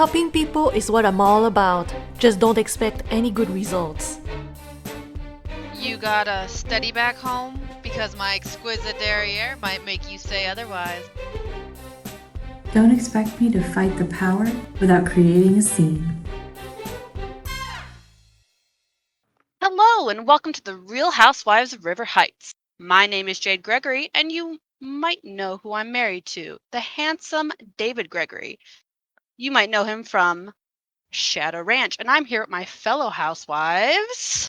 Helping people is what I'm all about. Just don't expect any good results. You got a steady back home? Because my exquisite derriere might make you say otherwise. Don't expect me to fight the power without creating a scene. Hello, and welcome to the Real Housewives of River Heights. My name is Jade Gregory, and you might know who I'm married to, the handsome David Gregory. You might know him from Shadow Ranch, and I'm here with my fellow housewives.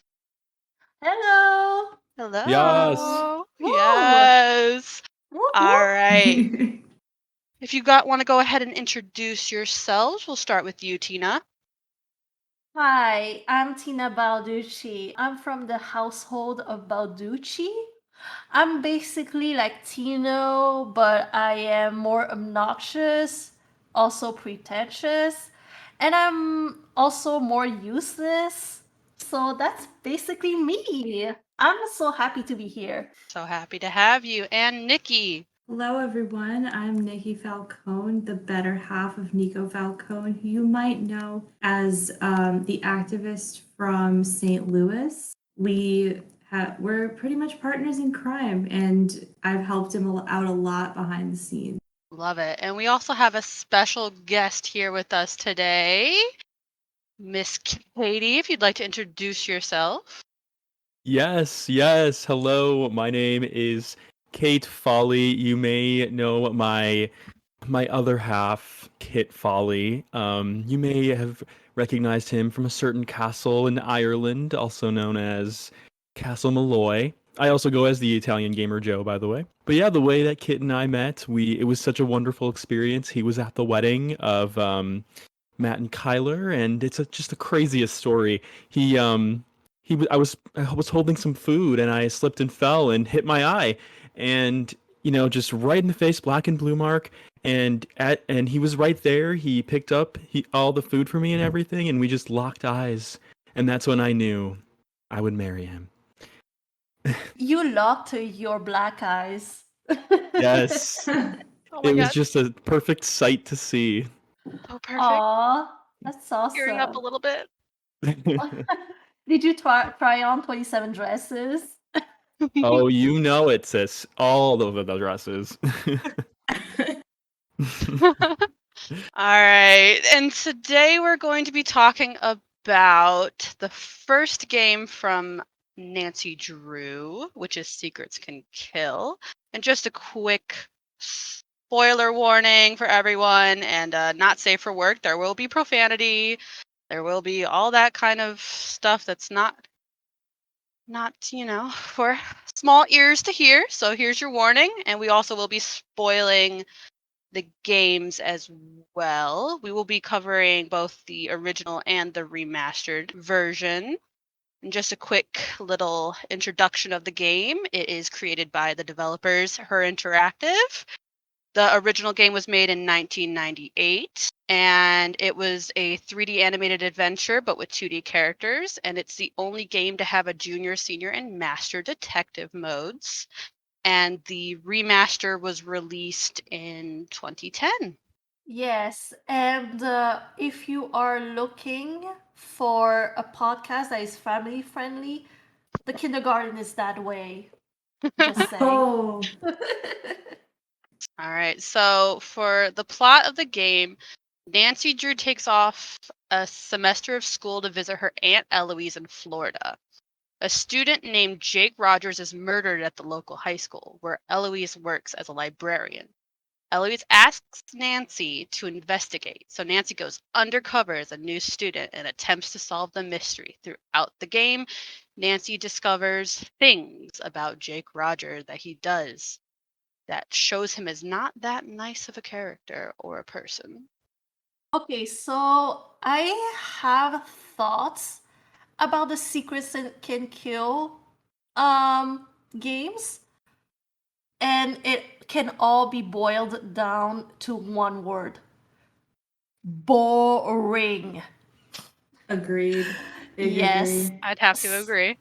Hello. Hello. Yes. Yes. Woo, All woo. right. If you want to go ahead and introduce yourselves, we'll start with you, Tina. Hi, I'm Tina Balducci. I'm from the household of Balducci. I'm basically like Tino, but I am more obnoxious, also pretentious, and I'm also more useless. So that's basically me. I'm so happy to be here. So happy to have you. And Nikki. Hello, everyone. I'm Nikki Falcone, the better half of Nico Falcone, who you might know as the activist from St. Louis. We're pretty much partners in crime, and I've helped him out a lot behind the scenes. Love it. And we also have a special guest here with us today, Miss Katie, if you'd like to introduce yourself. Yes. Hello, my name is Kate Folly. You may know my other half, Kit Folly. You may have recognized him from a certain castle in Ireland, also known as Castle Malloy. I also go as the Italian gamer Joe, by the way. But yeah, the way that Kit and I met, it was such a wonderful experience. He was at the wedding of Matt and Kyler, and it's just the craziest story. I was holding some food and I slipped and fell and hit my eye, and just right in the face, black and blue mark. And he was right there. He picked up all the food for me and everything, and we just locked eyes, and that's when I knew I would marry him. You locked your black eyes. Yes, Oh my it was God. just a perfect sight to see. So perfect. Aw, that's Tearing up a awesome. little bit. Did you try on 27 dresses? Oh, you know it, sis. All of the dresses. All right. And today we're going to be talking about the first game from Nancy Drew, which is Secrets Can Kill. And just a quick spoiler warning for everyone, and not safe for work. There will be profanity. There will be all that kind of stuff that's not for small ears to hear. So here's your warning. And we also will be spoiling the games as well. We will be covering both the original and the remastered version. And just a quick little introduction of the game. It is created by the developers Her Interactive. The original game was made in 1998, and it was a 3D animated adventure, but with 2D characters. And it's the only game to have a junior, senior, and master detective modes. And the remaster was released in 2010. Yes, and if you are looking for a podcast that is family friendly, the kindergarten is that way. Just saying. Oh, All right, so for the plot of the game, Nancy Drew takes off a semester of school to visit her Aunt Eloise in Florida. A student named Jake Rogers is murdered at the local high school, where Eloise works as a librarian. Eloise asks Nancy to investigate, so Nancy goes undercover as a new student and attempts to solve the mystery. Throughout the game, Nancy discovers things about Jake Rogers that he does that shows him as not that nice of a character or a person. Okay, so I have thoughts about the Secrets Can Kill games, and it can all be boiled down to one word: boring. agreed. Big Yes. agree. I'd have to agree.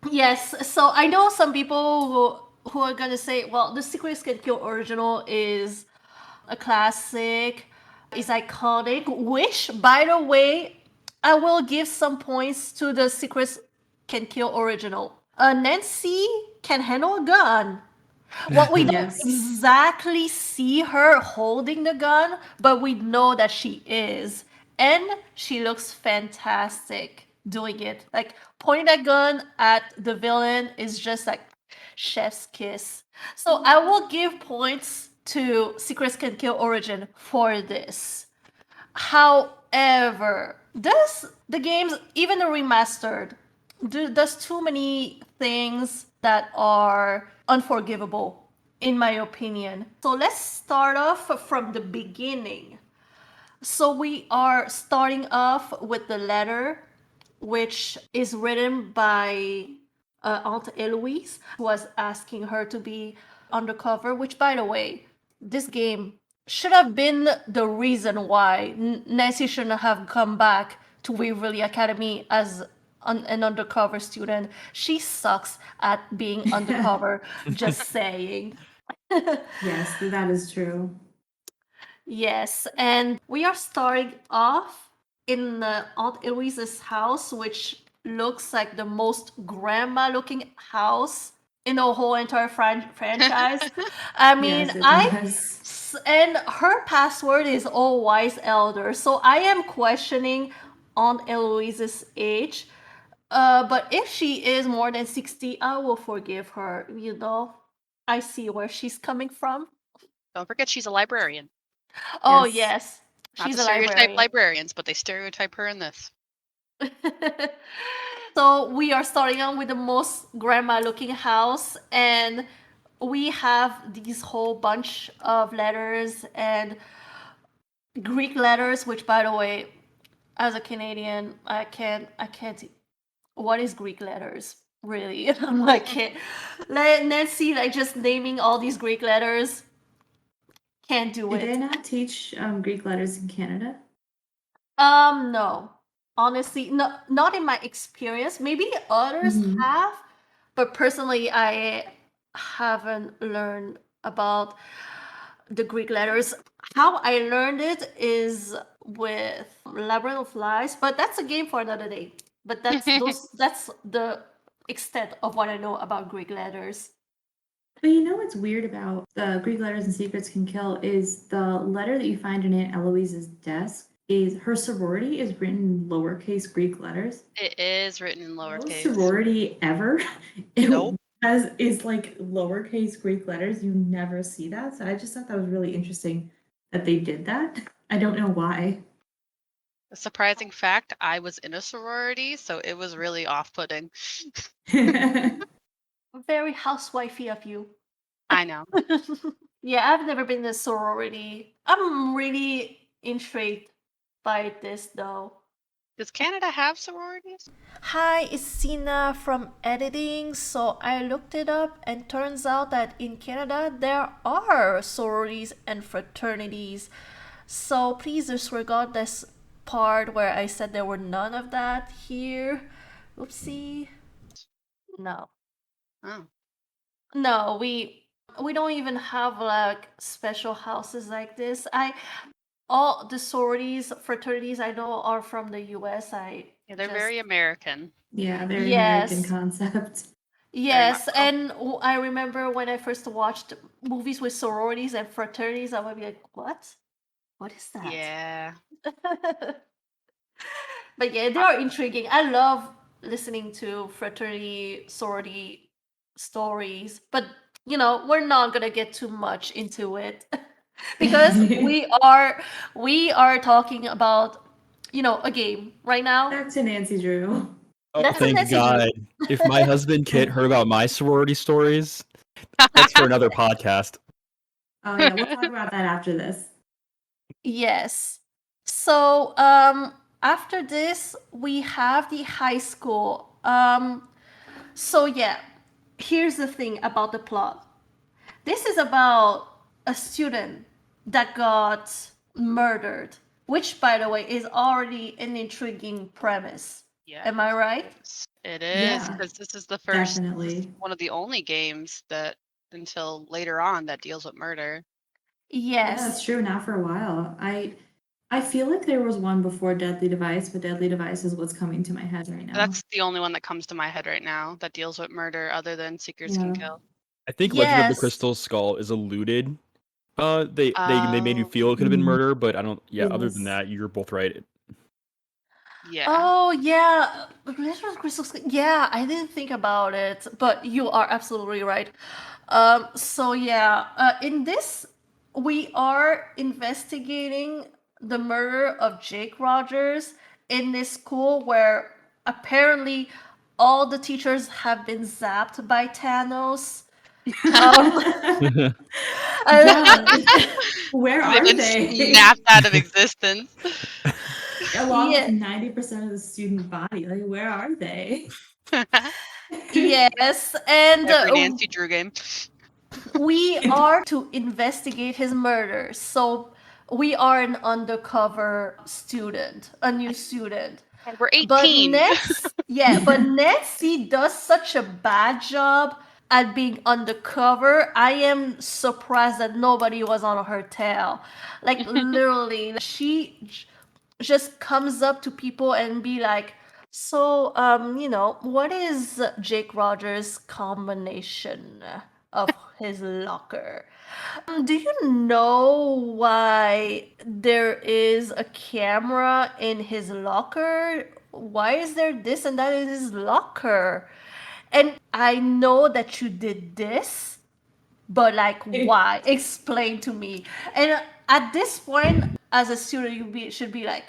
Yes, so I know some people who are gonna say, well, the Secrets Can Kill original is a classic. is iconic, which, by the way, I will give some points to the Secrets Can Kill original. Nancy can handle a gun. Well, we don't Yes. exactly see her holding the gun, but we know that she is. And she looks fantastic doing it. Like, pointing that gun at the villain is just like chef's kiss. So I will give points to Secrets Can Kill Origin for this. However, does the games, even the remastered, does too many things that are unforgivable, in my opinion. So let's start off from the beginning. So we are starting off with the letter, which is written by Aunt Eloise, who was asking her to be undercover, which, by the way, this game should have been the reason why Nancy shouldn't have come back to Waverly Academy as an undercover student. She sucks at being undercover, just saying. Yes, that is true. Yes, and we are starting off in Aunt Eloise's house, which looks like the most grandma-looking house in the whole entire franchise. I mean, Yes, it does. and her password is All Wise Elder, so I am questioning Aunt Eloise's age. But if she is more than 60, I will forgive her. I see where she's coming from. Don't forget she's a librarian. Oh, Yes. yes. Not She's to a stereotype librarian. librarians, but they stereotype her in this. So we are starting out with the most grandma looking house, and we have these whole bunch of letters and Greek letters, which, by the way, as a Canadian, I can't. What is Greek letters? Really? I'm like, can't. Nancy, like, just naming all these Greek letters, can't do Did they it. not teach Greek letters in Canada? No. Honestly, no, not in my experience. Maybe others Mhm. have, but personally, I haven't learned about the Greek letters. How I learned it is with Labyrinth of Lies, but that's a game for another day. But that's the extent of what I know about Greek letters. But you know what's weird about the Greek letters and secrets can kill is the letter that you find in Aunt Eloise's desk is her sorority is written in lowercase Greek letters. It is written in No lowercase. sorority ever Nope. is like lowercase Greek letters. You never see that. So I just thought that was really interesting that they did that. I don't know why. A surprising fact, I was in a sorority, so it was really off-putting. Very housewifey of you. I know. Yeah, I've never been in a sorority. I'm really intrigued by this though. Does Canada have sororities? Hi, it's Sina from editing. So I looked it up and turns out that in Canada there are sororities and fraternities. So please disregard this part where I said there were none of that here. Oopsie. No. Oh. No, we don't even have like special houses like this. All the sororities, fraternities I know are from the US. Yeah, they're very American. Yeah, very American Yes. concept. Very much Yes, so. and I remember when I first watched movies with sororities and fraternities, I would be like, "What? What is that?" Yeah. But yeah, they are intriguing. I love listening to fraternity, sorority stories, but we're not gonna get too much into it because we are talking about a game right now. Back to Nancy Drew. Oh, That's a thank Nancy Drew. God. If my husband Kit heard about my sorority stories, that's for another podcast. Oh yeah, we'll talk about that after this. Yes. So, after this, we have the high school. So yeah, here's the thing about the plot. This is about a student that got murdered, which, by the way, is already an intriguing premise. Yeah. Am I right? It is, Yeah, because this is the first, definitely. one of the only games that until later on that deals with murder. Yeah, Yes. that's true. Now for a while, I feel like there was one before Deadly Device, but Deadly Device is what's coming to my head right now. That's the only one that comes to my head right now that deals with murder other than Seekers Can Kill. I think Legend of the Yes. Crystal Skull is alluded. They made you feel it could have been murder, but I don't. Yeah, other than Yes. that, you're both right. Yeah. Oh yeah, Legend of Crystal Skull. Yeah, I didn't think about it, but you are absolutely right. So yeah, in this, we are investigating the murder of Jake Rogers in this school where apparently all the teachers have been zapped by Thanos. Yeah. Where They've are been they? snapped out of existence. Along Yeah. with 90% of the student body. Like, where are they? Yes, and Every Nancy Drew game. we are to investigate his murder. So we are an undercover student, a new student. And we're 18. But Nancy does such a bad job at being undercover. I am surprised that nobody was on her tail. Like literally, she just comes up to people and be like, so what is Jake Rogers' combination of his locker? Do you know why there is a camera in his locker? Why is there this and that in his locker? And I know that you did this, but like why? Explain to me. And at this point, as a student, should be like,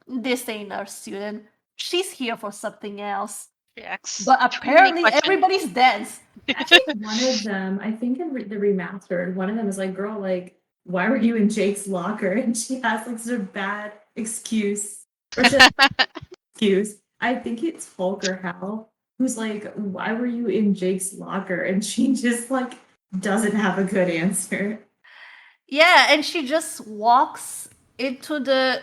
this ain't our student. She's here for something else. Yes. But apparently everybody's dense. One of them, I think in the remastered, one of them is like, girl, like, why were you in Jake's locker? And she has like sort of bad excuse. Or she has excuse. I think it's Hulk or Hal, who's like, why were you in Jake's locker? And she just like doesn't have a good answer. Yeah, and she just walks into the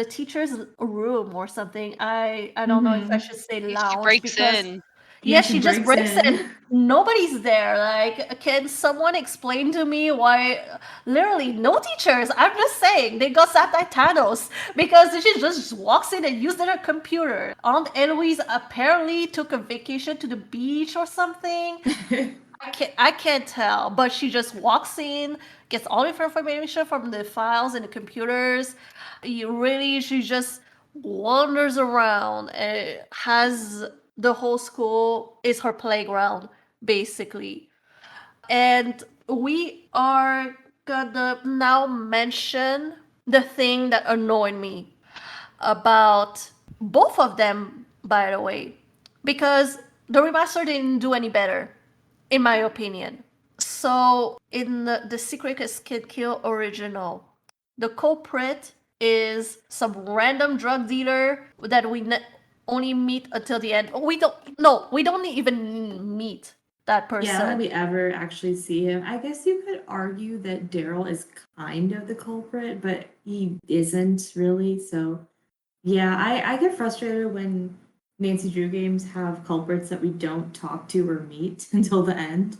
teacher's room or something. I don't know if I should say lounge. She breaks because in. Yeah, she just breaks in. Nobody's there. Like, can someone explain to me why? Literally, no teachers. I'm just saying they got zapped by Thanos because she just walks in and uses her computer. Aunt Eloise apparently took a vacation to the beach or something. I can't tell, but she just walks in, gets all of her information from the files and the computers. She just wanders around and has the whole school is her playground, basically. And we are gonna now mention the thing that annoyed me about both of them, by the way, because the remaster didn't do any better, in my opinion. So, in the Secret Kid Kill original, the culprit is some random drug dealer that we only meet until the end. We don't even meet that person. Yeah, we ever actually see him. I guess you could argue that Daryl is kind of the culprit, but he isn't really. So, yeah, I get frustrated when Nancy Drew games have culprits that we don't talk to or meet until the end.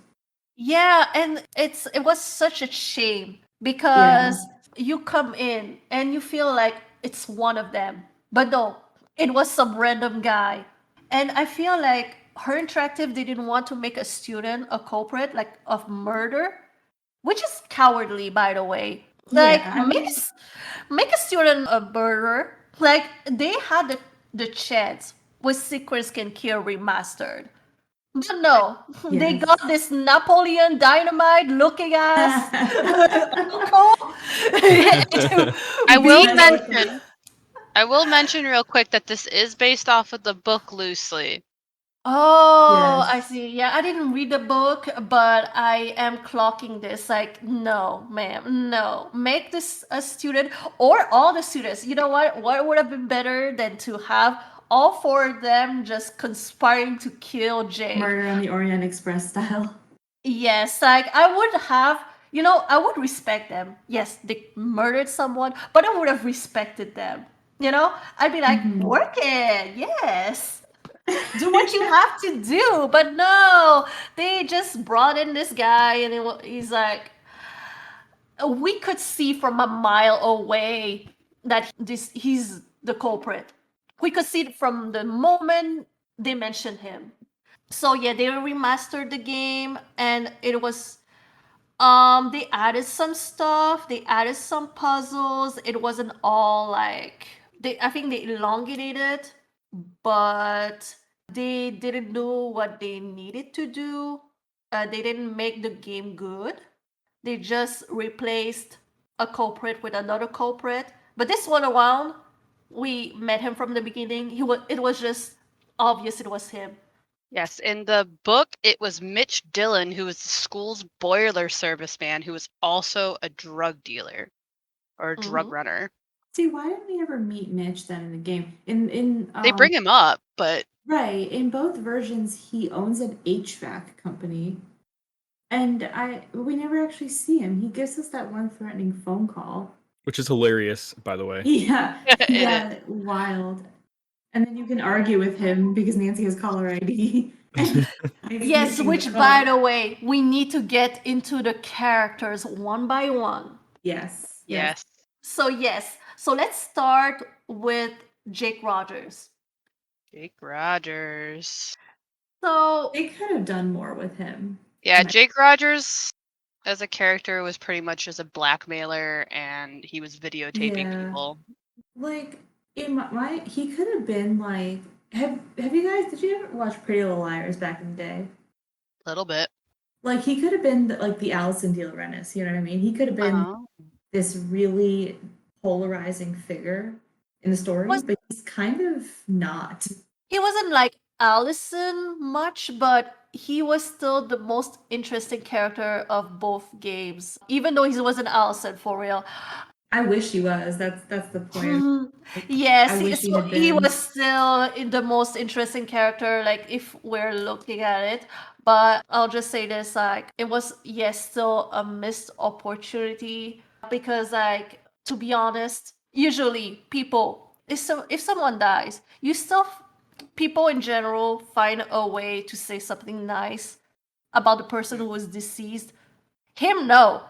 Yeah, and it was such a shame because you come in and you feel like it's one of them, but no, it was some random guy. And I feel like her interactive didn't want to make a student a culprit, like of murder, which is cowardly, by the way. Like, Yeah, I mean- make a student a murderer. Like, they had the chance with Secrets Can Kill remastered. But no, they Yes. got this Napoleon Dynamite looking ass uncle. I will mention real quick that this is based off of the book loosely. Oh, Yes. I see. Yeah, I didn't read the book, but I am clocking this. Like, no, ma'am, no. Make this a student or all the students. You know what? What would have been better than to have all four of them just conspiring to kill Jake? Murder on the Orient Express style. Yes, like I would have, I would respect them. Yes, they murdered someone, but I would have respected them. I'd be like, work it, yes. Do what you have to do. But no, they just brought in this guy and he's like, we could see from a mile away that he's the culprit. We could see it from the moment they mentioned him. So yeah, they remastered the game, and it was they added some stuff, they added some puzzles. It wasn't all like I think they elongated it, but they didn't do what they needed to do. They didn't make the game good. They just replaced a culprit with another culprit. But this one around, we met him from the beginning. It was just obvious it was him. Yes, in the book, it was Mitch Dillon, who was the school's boiler service man, who was also a drug dealer or a drug runner. See, why didn't we ever meet Mitch then in the game? In They bring him up, but right, in both versions, he owns an HVAC company, and we never actually see him. He gives us that one threatening phone call. Which is hilarious, by the way. Yeah, It yeah, wild. And then you can argue with him because Nancy has caller ID. Yes, which by the way, we need to get into the characters one by one. Yes. yes. So let's start with Jake Rogers. Jake Rogers. So They could have done more with him. Yeah, Jake Rogers as a character was pretty much just a blackmailer, and he was videotaping people. Like in my he could have been like have you guys did you ever watch Pretty Little Liars back in the day? A little bit. Like he could have been like the Alison De Laurentiis, you know what I mean? He could have been this really polarizing figure in the story, but he's kind of not. He wasn't like Allison much, but he was still the most interesting character of both games, even though he wasn't Allison for real. I wish he was. That's the point. Yes, he was still the most interesting character, like if we're looking at it. But I'll just say this, like it was still a missed opportunity because, like, to be honest, usually people if someone dies, people in general find a way to say something nice about the person who was deceased. Him, no.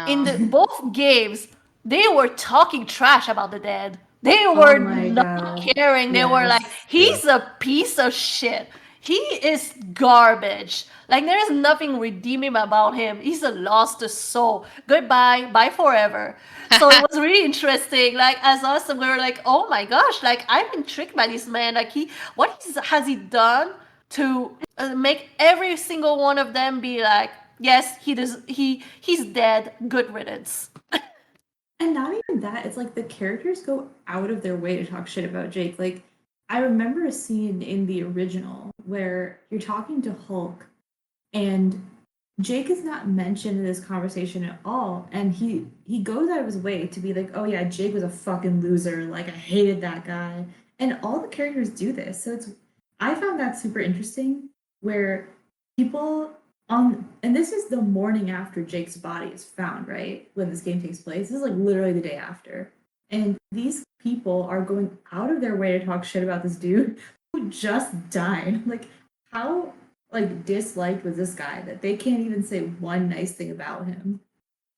In both games, they were talking trash about the dead. They were not caring. They were like, he's a piece of shit. He is garbage. Like, there is nothing redeeming about him. He's a lost soul. Goodbye. Bye forever. So it was really interesting. Like, as us, we were like, oh my gosh, like, I've been tricked by this man. Like, has he done to make every single one of them be like, yes, he's dead. Good riddance. And not even that, it's like the characters go out of their way to talk shit about Jake. Like, I remember a scene in the original where you're talking to Hulk and Jake is not mentioned in this conversation at all. And he goes out of his way to be like, oh yeah, Jake was a fucking loser. Like, I hated that guy. And all the characters do this. So I found that super interesting where people and this is the morning after Jake's body is found, right? When this game takes place. This is like literally the day after. And these people are going out of their way to talk shit about this dude who just died. Like, how like disliked was this guy that they can't even say one nice thing about him?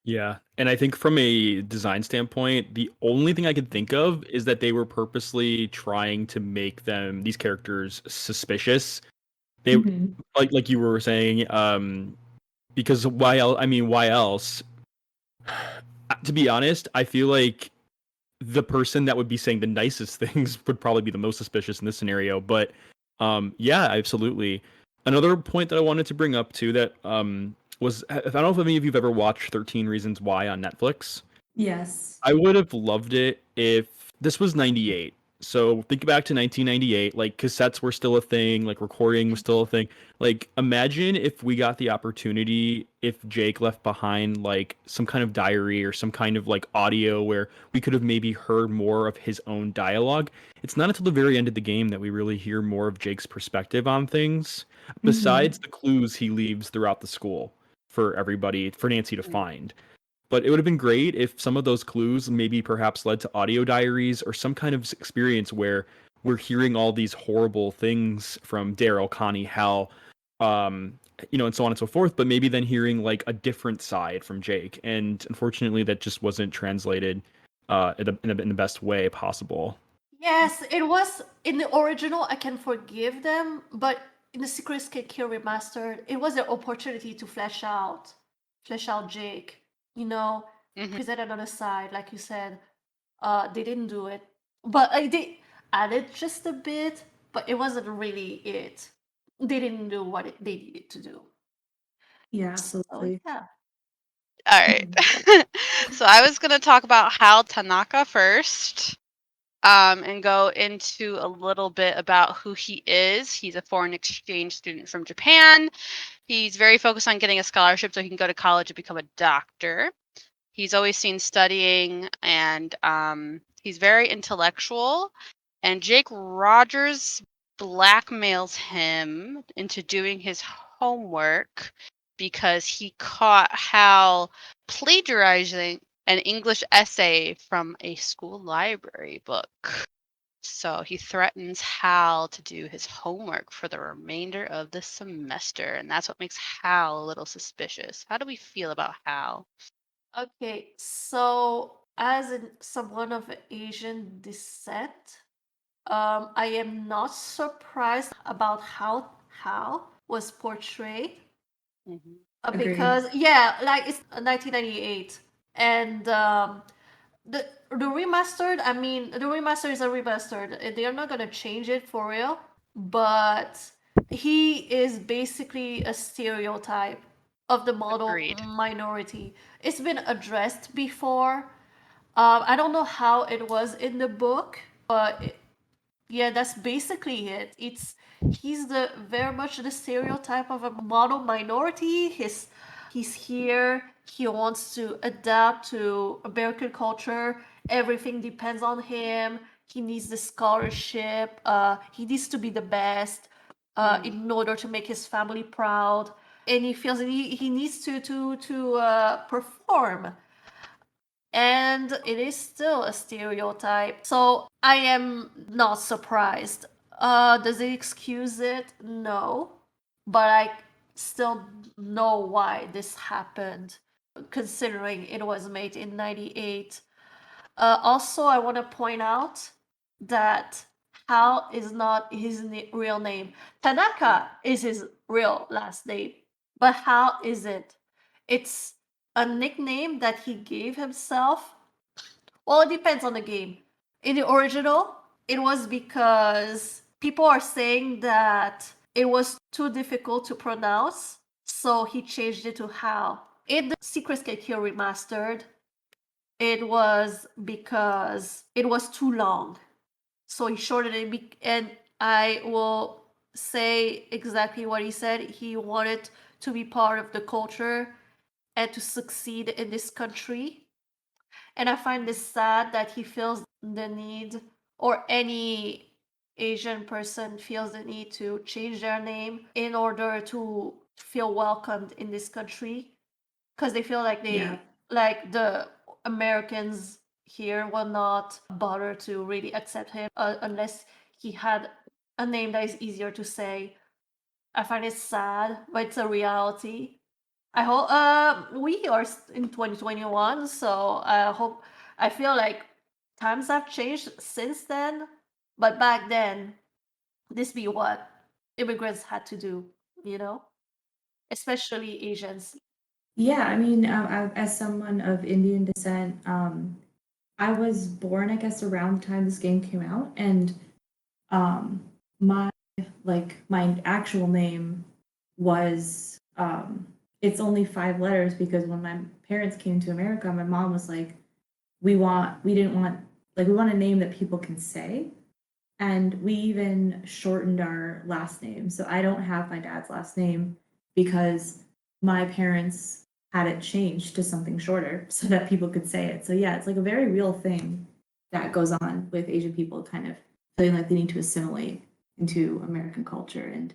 Yeah, and I think from a design standpoint, the only thing I could think of is that they were purposely trying to make these characters suspicious. They like you were saying, because why else? I mean, why else? To be honest, I feel like the person that would be saying the nicest things would probably be the most suspicious in this scenario. But yeah, absolutely. Another point that I wanted to bring up too that was, I don't know if any of you've ever watched 13 Reasons Why on Netflix. Yes. I would have loved it if this was 98. So think back to 1998, like cassettes were still a thing, like recording was still a thing. Like imagine if we got the opportunity, if Jake left behind like some kind of diary or some kind of like audio where we could have maybe heard more of his own dialogue. It's not until the very end of the game that we really hear more of Jake's perspective on things, besides the clues he leaves throughout the school for everybody, for Nancy to find. But it would have been great if some of those clues maybe perhaps led to audio diaries or some kind of experience where we're hearing all these horrible things from Daryl, Connie, Hal, and so on and so forth, but maybe then hearing like a different side from Jake. And unfortunately, that just wasn't translated in the best way possible. Yes, it was in the original. I can forgive them, but in the Secret Kid Kill remastered, it was an opportunity to flesh out Jake. You know, Mhm. present another side, like you said. They didn't do it, but they added just a bit, but it wasn't really it. They didn't do what they needed to do. Yeah, So absolutely. yeah. All right. So I was going to talk about Hal Tanaka first, and go into a little bit about who he is. He's a foreign exchange student from Japan. He's very focused on getting a scholarship so he can go to college and become a doctor. He's always seen studying, and he's very intellectual. And Jake Rogers blackmails him into doing his homework because he caught Hal plagiarizing an English essay from a school library book. So he threatens Hal to do his homework for the remainder of the semester. And that's what makes Hal a little suspicious. How do we feel about Hal? Okay, so as someone of Asian descent, I am not surprised about how Hal was portrayed. Mhm. Agreed. Because yeah, like it's 1998, and the remastered. I mean, the remaster is a remastered. They are not gonna change it for real, but he is basically a stereotype of the model Agreed. minority. It's been addressed before. I don't know how it was in the book, but yeah, that's basically it. He's the very much the stereotype of a model minority. He's here. He wants to adapt to American culture. Everything depends on him. He needs the scholarship. He needs to be the best in order to make his family proud. And he feels that he needs to perform, and it is still a stereotype. So I am not surprised. Does it excuse it? No. But I still know why this happened, considering it was made in 98. Also, I want to point out that Hal is not his real name. Tanaka is his real last name, but Hal isn't. It's a nickname that he gave himself. Well, it depends on the game. In the original, it was because people are saying that it was too difficult to pronounce, so he changed it to Hal. In the Secret Kill remastered, it was because it was too long, so he shortened it. And I will say exactly what he said. He wanted to be part of the culture and to succeed in this country. And I find this sad that he feels the need, or any Asian person feels the need to change their name in order to feel welcomed in this country, because they feel like Yeah. like the Americans here will not bother to really accept him unless he had a name that is easier to say. I find it sad, but it's a reality. I hope we are in 2021, so I feel like times have changed since then, but back then this be what immigrants had to do, you know, especially Asians. Yeah, I mean, as someone of Indian descent, I was born, I guess, around the time this game came out, and um, my my actual name was it's only 5 letters because when my parents came to America, my mom was like, we didn't want we want a name that people can say, and we even shortened our last name. So I don't have my dad's last name because my parents had it changed to something shorter so that people could say it. So yeah, it's like a very real thing that goes on with Asian people kind of feeling like they need to assimilate into American culture and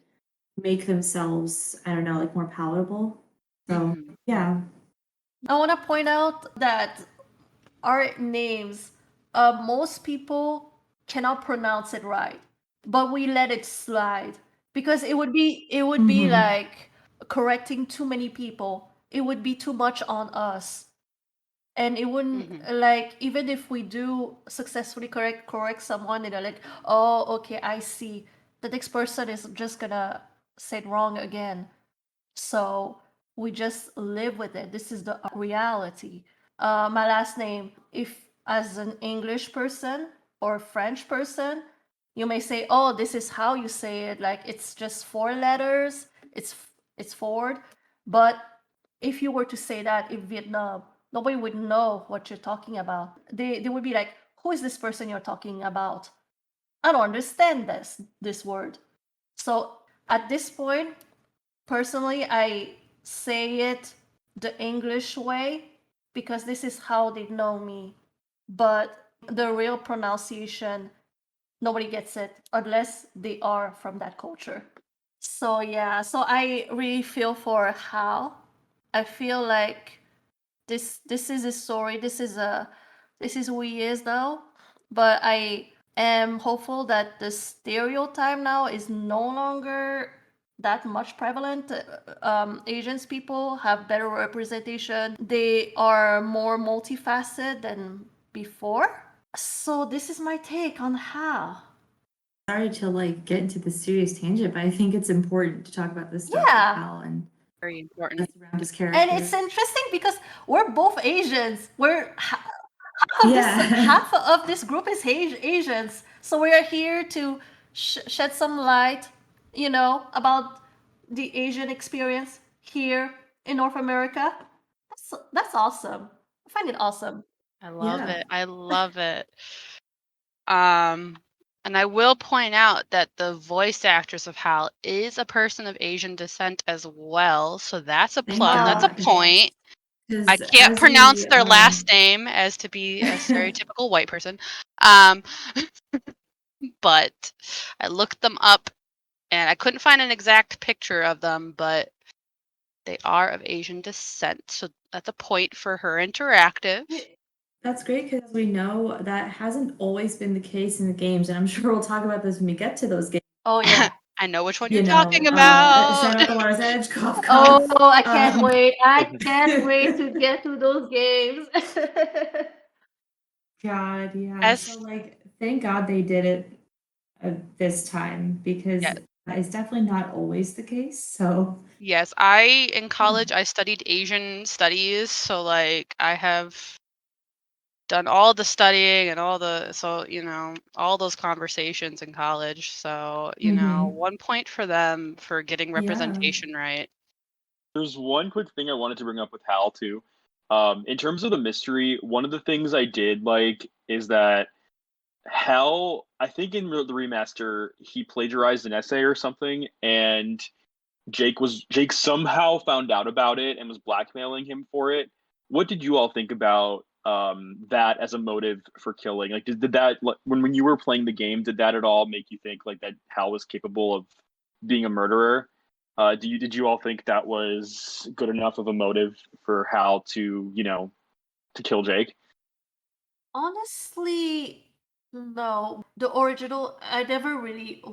make themselves, I don't know, like more palatable. So Mhm. yeah. I want to point out that our names, most people cannot pronounce it right, but we let it slide because it would be Mhm. like correcting too many people. It would be too much on us. And it wouldn't like, even if we do successfully correct someone, and they're like, oh, okay, I see. The next person is just gonna say it wrong again. So we just live with it. This is the reality. My last name, if as an English person or French person, you may say, oh, this is how you say it. Like, it's just 4 letters. It's Ford. But if you were to say that in Vietnam, nobody would know what you're talking about. They would be like, who is this person you're talking about? I don't understand this word. So at this point, personally, I say it the English way because this is how they know me. But the real pronunciation, nobody gets it unless they are from that culture. So yeah, so I really feel for Hal. I feel like this is his story. This is who he is now. But I am hopeful that the stereotype now is no longer that much prevalent. Asians people have better representation. They are more multifaceted than before. So this is my take on Hal. Sorry to like get into the serious tangent, but I think it's important to talk about this stuff Yeah. with Hal and Very important. that's around his character. And it's interesting because we're both Asians. We're Yeah. half of this group is Asians. So we are here to shed some light, about the Asian experience here in North America. That's awesome. I find it awesome. I love Yeah. it. I love it. And I will point out that the voice actress of Hal is a person of Asian descent as well, so that's a Thank plus. That's a God. point. 'Cause I can't as pronounce we, their last name as to be a stereotypical white person. But I looked them up and I couldn't find an exact picture of them, but they are of Asian descent. So that's a point for her interactive. That's great because we know that hasn't always been the case in the games, and I'm sure we'll talk about this when we get to those games. Oh yeah. I know which one You you're know, talking about. shout out the Water's Edge, cough, Oh, cough. I can't wait. I can't wait to get to those games. God, yeah. As So like, thank God they did it this time because yeah, that is definitely not always the case. So yes, in college I studied Asian studies, so like I have done all the studying and all those conversations in college. So, Mhm. 1 point for them for getting Yeah. representation right. There's one quick thing I wanted to bring up with Hal too. In terms of the mystery, one of the things I did like is that Hal, I think in the remaster, he plagiarized an essay or something, and Jake somehow found out about it and was blackmailing him for it. What did you all think about that as a motive for killing? Like, did that when you were playing the game, did that at all make you think like that Hal was capable of being a murderer? Did you all think that was good enough of a motive for Hal to to kill Jake? Honestly, no. The original, I never really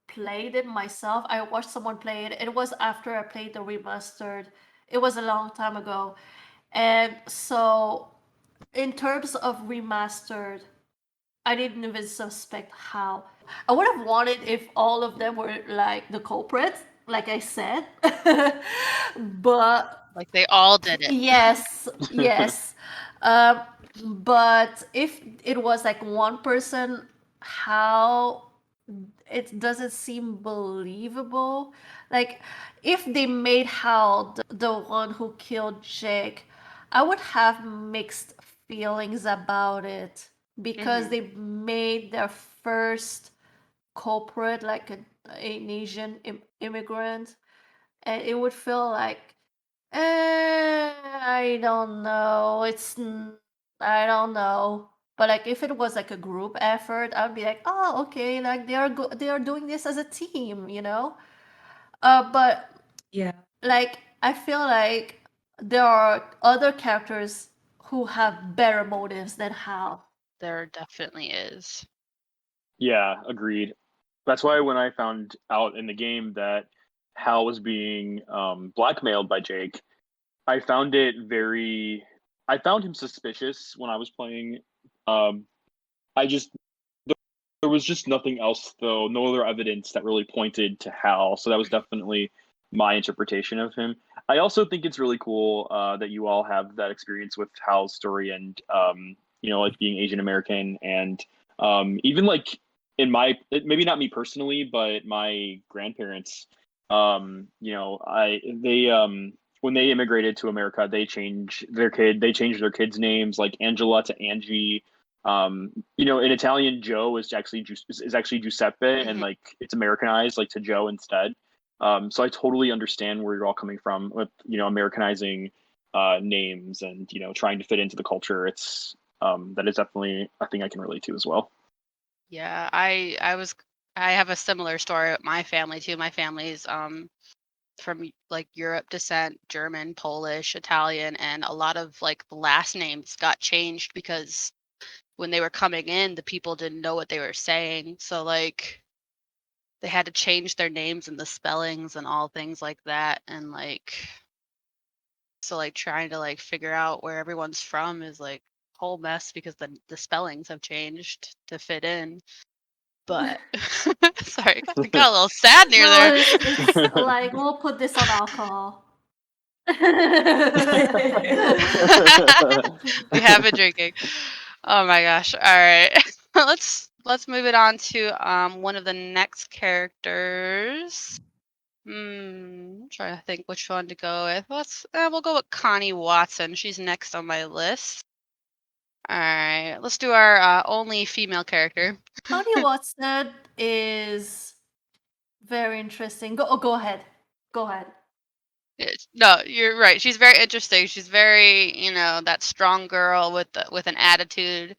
played it myself. I watched someone play it. It was after I played the remastered. It was a long time ago. And so, in terms of remastered, I didn't even suspect how. I would have wanted if all of them were like the culprits, like I said. But Like they all did it. yes, yes. Um, but if it was like one person, how it doesn't seem believable. Like if they made Hal the one who killed Jake, I would have mixed feelings about it because Mhm. they made their first culprit like an Asian immigrant, and it would feel like I don't know. I don't know. But like if it was like a group effort, I'd be like, oh, okay, like they are doing this as a team, you know? But yeah. like I feel like there are other characters who have better motives than Hal. There definitely is. Yeah, agreed. That's why when I found out in the game that Hal was being blackmailed by Jake, I found it very I found him suspicious when I was playing. I just there was just nothing else though, no other evidence that really pointed to Hal. So that was definitely my interpretation of him. I also think it's really cool that you all have that experience with Hal's story and like being Asian American and even like in my maybe not me personally, but my grandparents, I they when they immigrated to America, they changed their kids' names like Angela to Angie. In Italian, Joe is actually Giuseppe, and like it's Americanized like to Joe instead. So I totally understand where you're all coming from with Americanizing names and trying to fit into the culture. It's that is definitely a thing I can relate to as well. Yeah, I have a similar story with my family too. My family's from like Europe descent, German, Polish, Italian, and a lot of like the last names got changed because when they were coming in, the people didn't know what they were saying. So like they had to change their names and the spellings and all things like that. And like so like trying to like figure out where everyone's from is like a whole mess because the spellings have changed to fit in. But sorry, it got a little sad near No, there. it's like we'll put this on alcohol. We have been drinking. Oh my gosh. All right. let's move it on to one of the next characters. I'm trying to think which one to go with. We'll go with Connie Watson. She's next on my list. All right. Let's do our only female character. Connie Watson is very interesting. Go ahead. Go ahead. No, you're right. She's very interesting. She's very, that strong girl with an attitude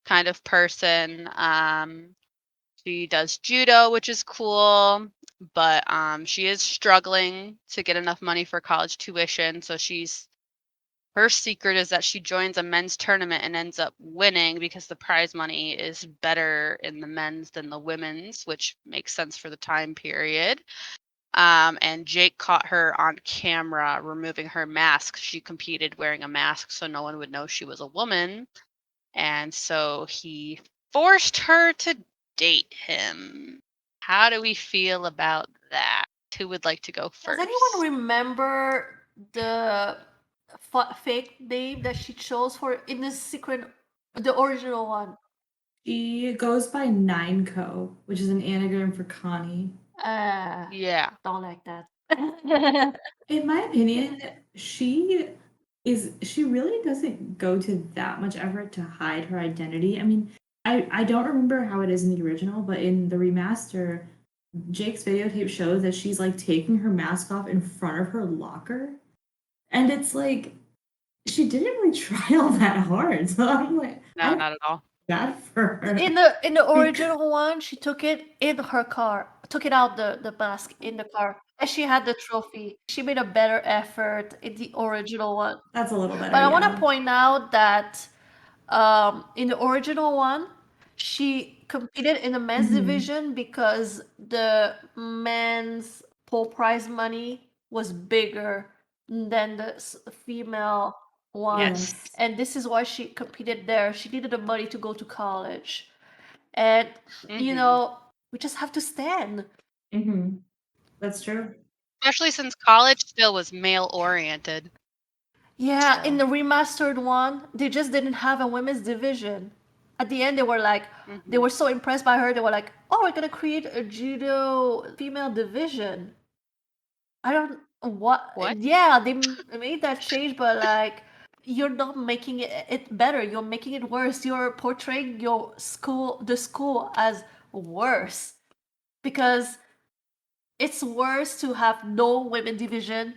kind of person. She does judo, which is cool, but she is struggling to get enough money for college tuition. So her secret is that she joins a men's tournament and ends up winning because the prize money is better in the men's than the women's, which makes sense for the time period. And Jake caught her on camera removing her mask. She competed wearing a mask so no one would know she was a woman. And so he forced her to date him. How do we feel about that? Who would like to go first? Does anyone remember the fake name that she chose for in the original one? She goes by Nineco, which is an anagram for Connie. Yeah. Don't like that. In my opinion, she really doesn't go to that much effort to hide her identity. I mean, I don't remember how it is in the original, but in the remaster, Jake's videotape shows that she's like taking her mask off in front of her locker. And it's like she didn't really try all that hard. So I'm like, No, not at all. bad for her. In the original one, she took it in her car, took it out the mask in the car, and she had the trophy. She made a better effort in the original one. That's a little better. But I want yeah. to point out that in the original one, she competed in the men's division because the men's pole prize money was bigger than the female one. Yes. And this is why she competed there. She needed the money to go to college. And, we just have to stand. Mm-hmm. That's true. Especially since college still was male oriented. Yeah, So. in the remastered one, they just didn't have a women's division. At the end, they were like, they were so impressed by her, they were like, oh, we're gonna create a judo female division. I don't what? Yeah, they made that change, but like, you're not making it better. You're making it worse. You're portraying the school as worse because it's worse to have no women division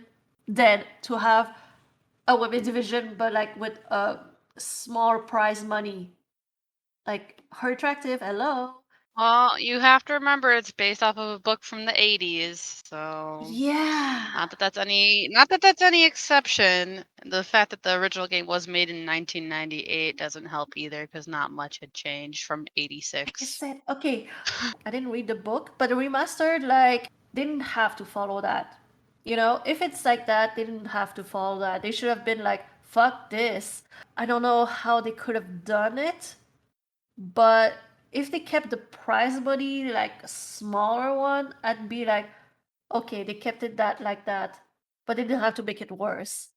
than to have a women division, but like with a small prize money. Like her attractive, hello. Well, you have to remember it's based off of a book from the 80s, so Yeah. not that that's any exception. The fact that the original game was made in 1998 doesn't help either because not much had changed from I 86. said, okay, I didn't read the book, but the remastered like didn't have to follow that. If it's like that, they didn't have to follow that. They should have been like fuck this. I don't know how they could have done it, but if they kept the prize money like a smaller one, I'd be like, okay, they kept it that like that, but they didn't have to make it worse.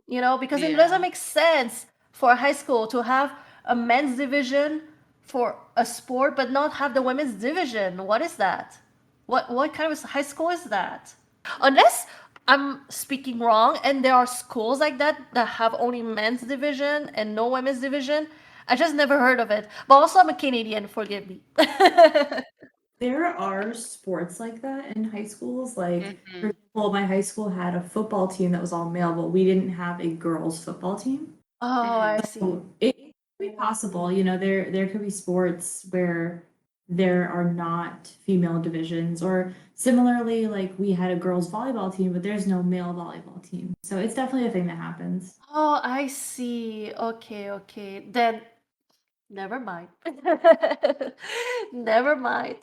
Because it doesn't Yeah. make sense for a high school to have a men's division for a sport but not have the women's division. What is that? What kind of high school is that? Unless I'm speaking wrong and there are schools like that that have only men's division and no women's division. I just never heard of it. But also I'm a Canadian, forgive me. There are sports like that in high schools. Like, for Mhm. example, my high school had a football team that was all male, but we didn't have a girls' football team. Oh, I Mhm. see. So it could be possible, there could be sports where there are not female divisions, or similarly, like we had a girls' volleyball team, but there's no male volleyball team. So it's definitely a thing that happens. Oh, I see. Okay, okay. Then never mind. Never mind.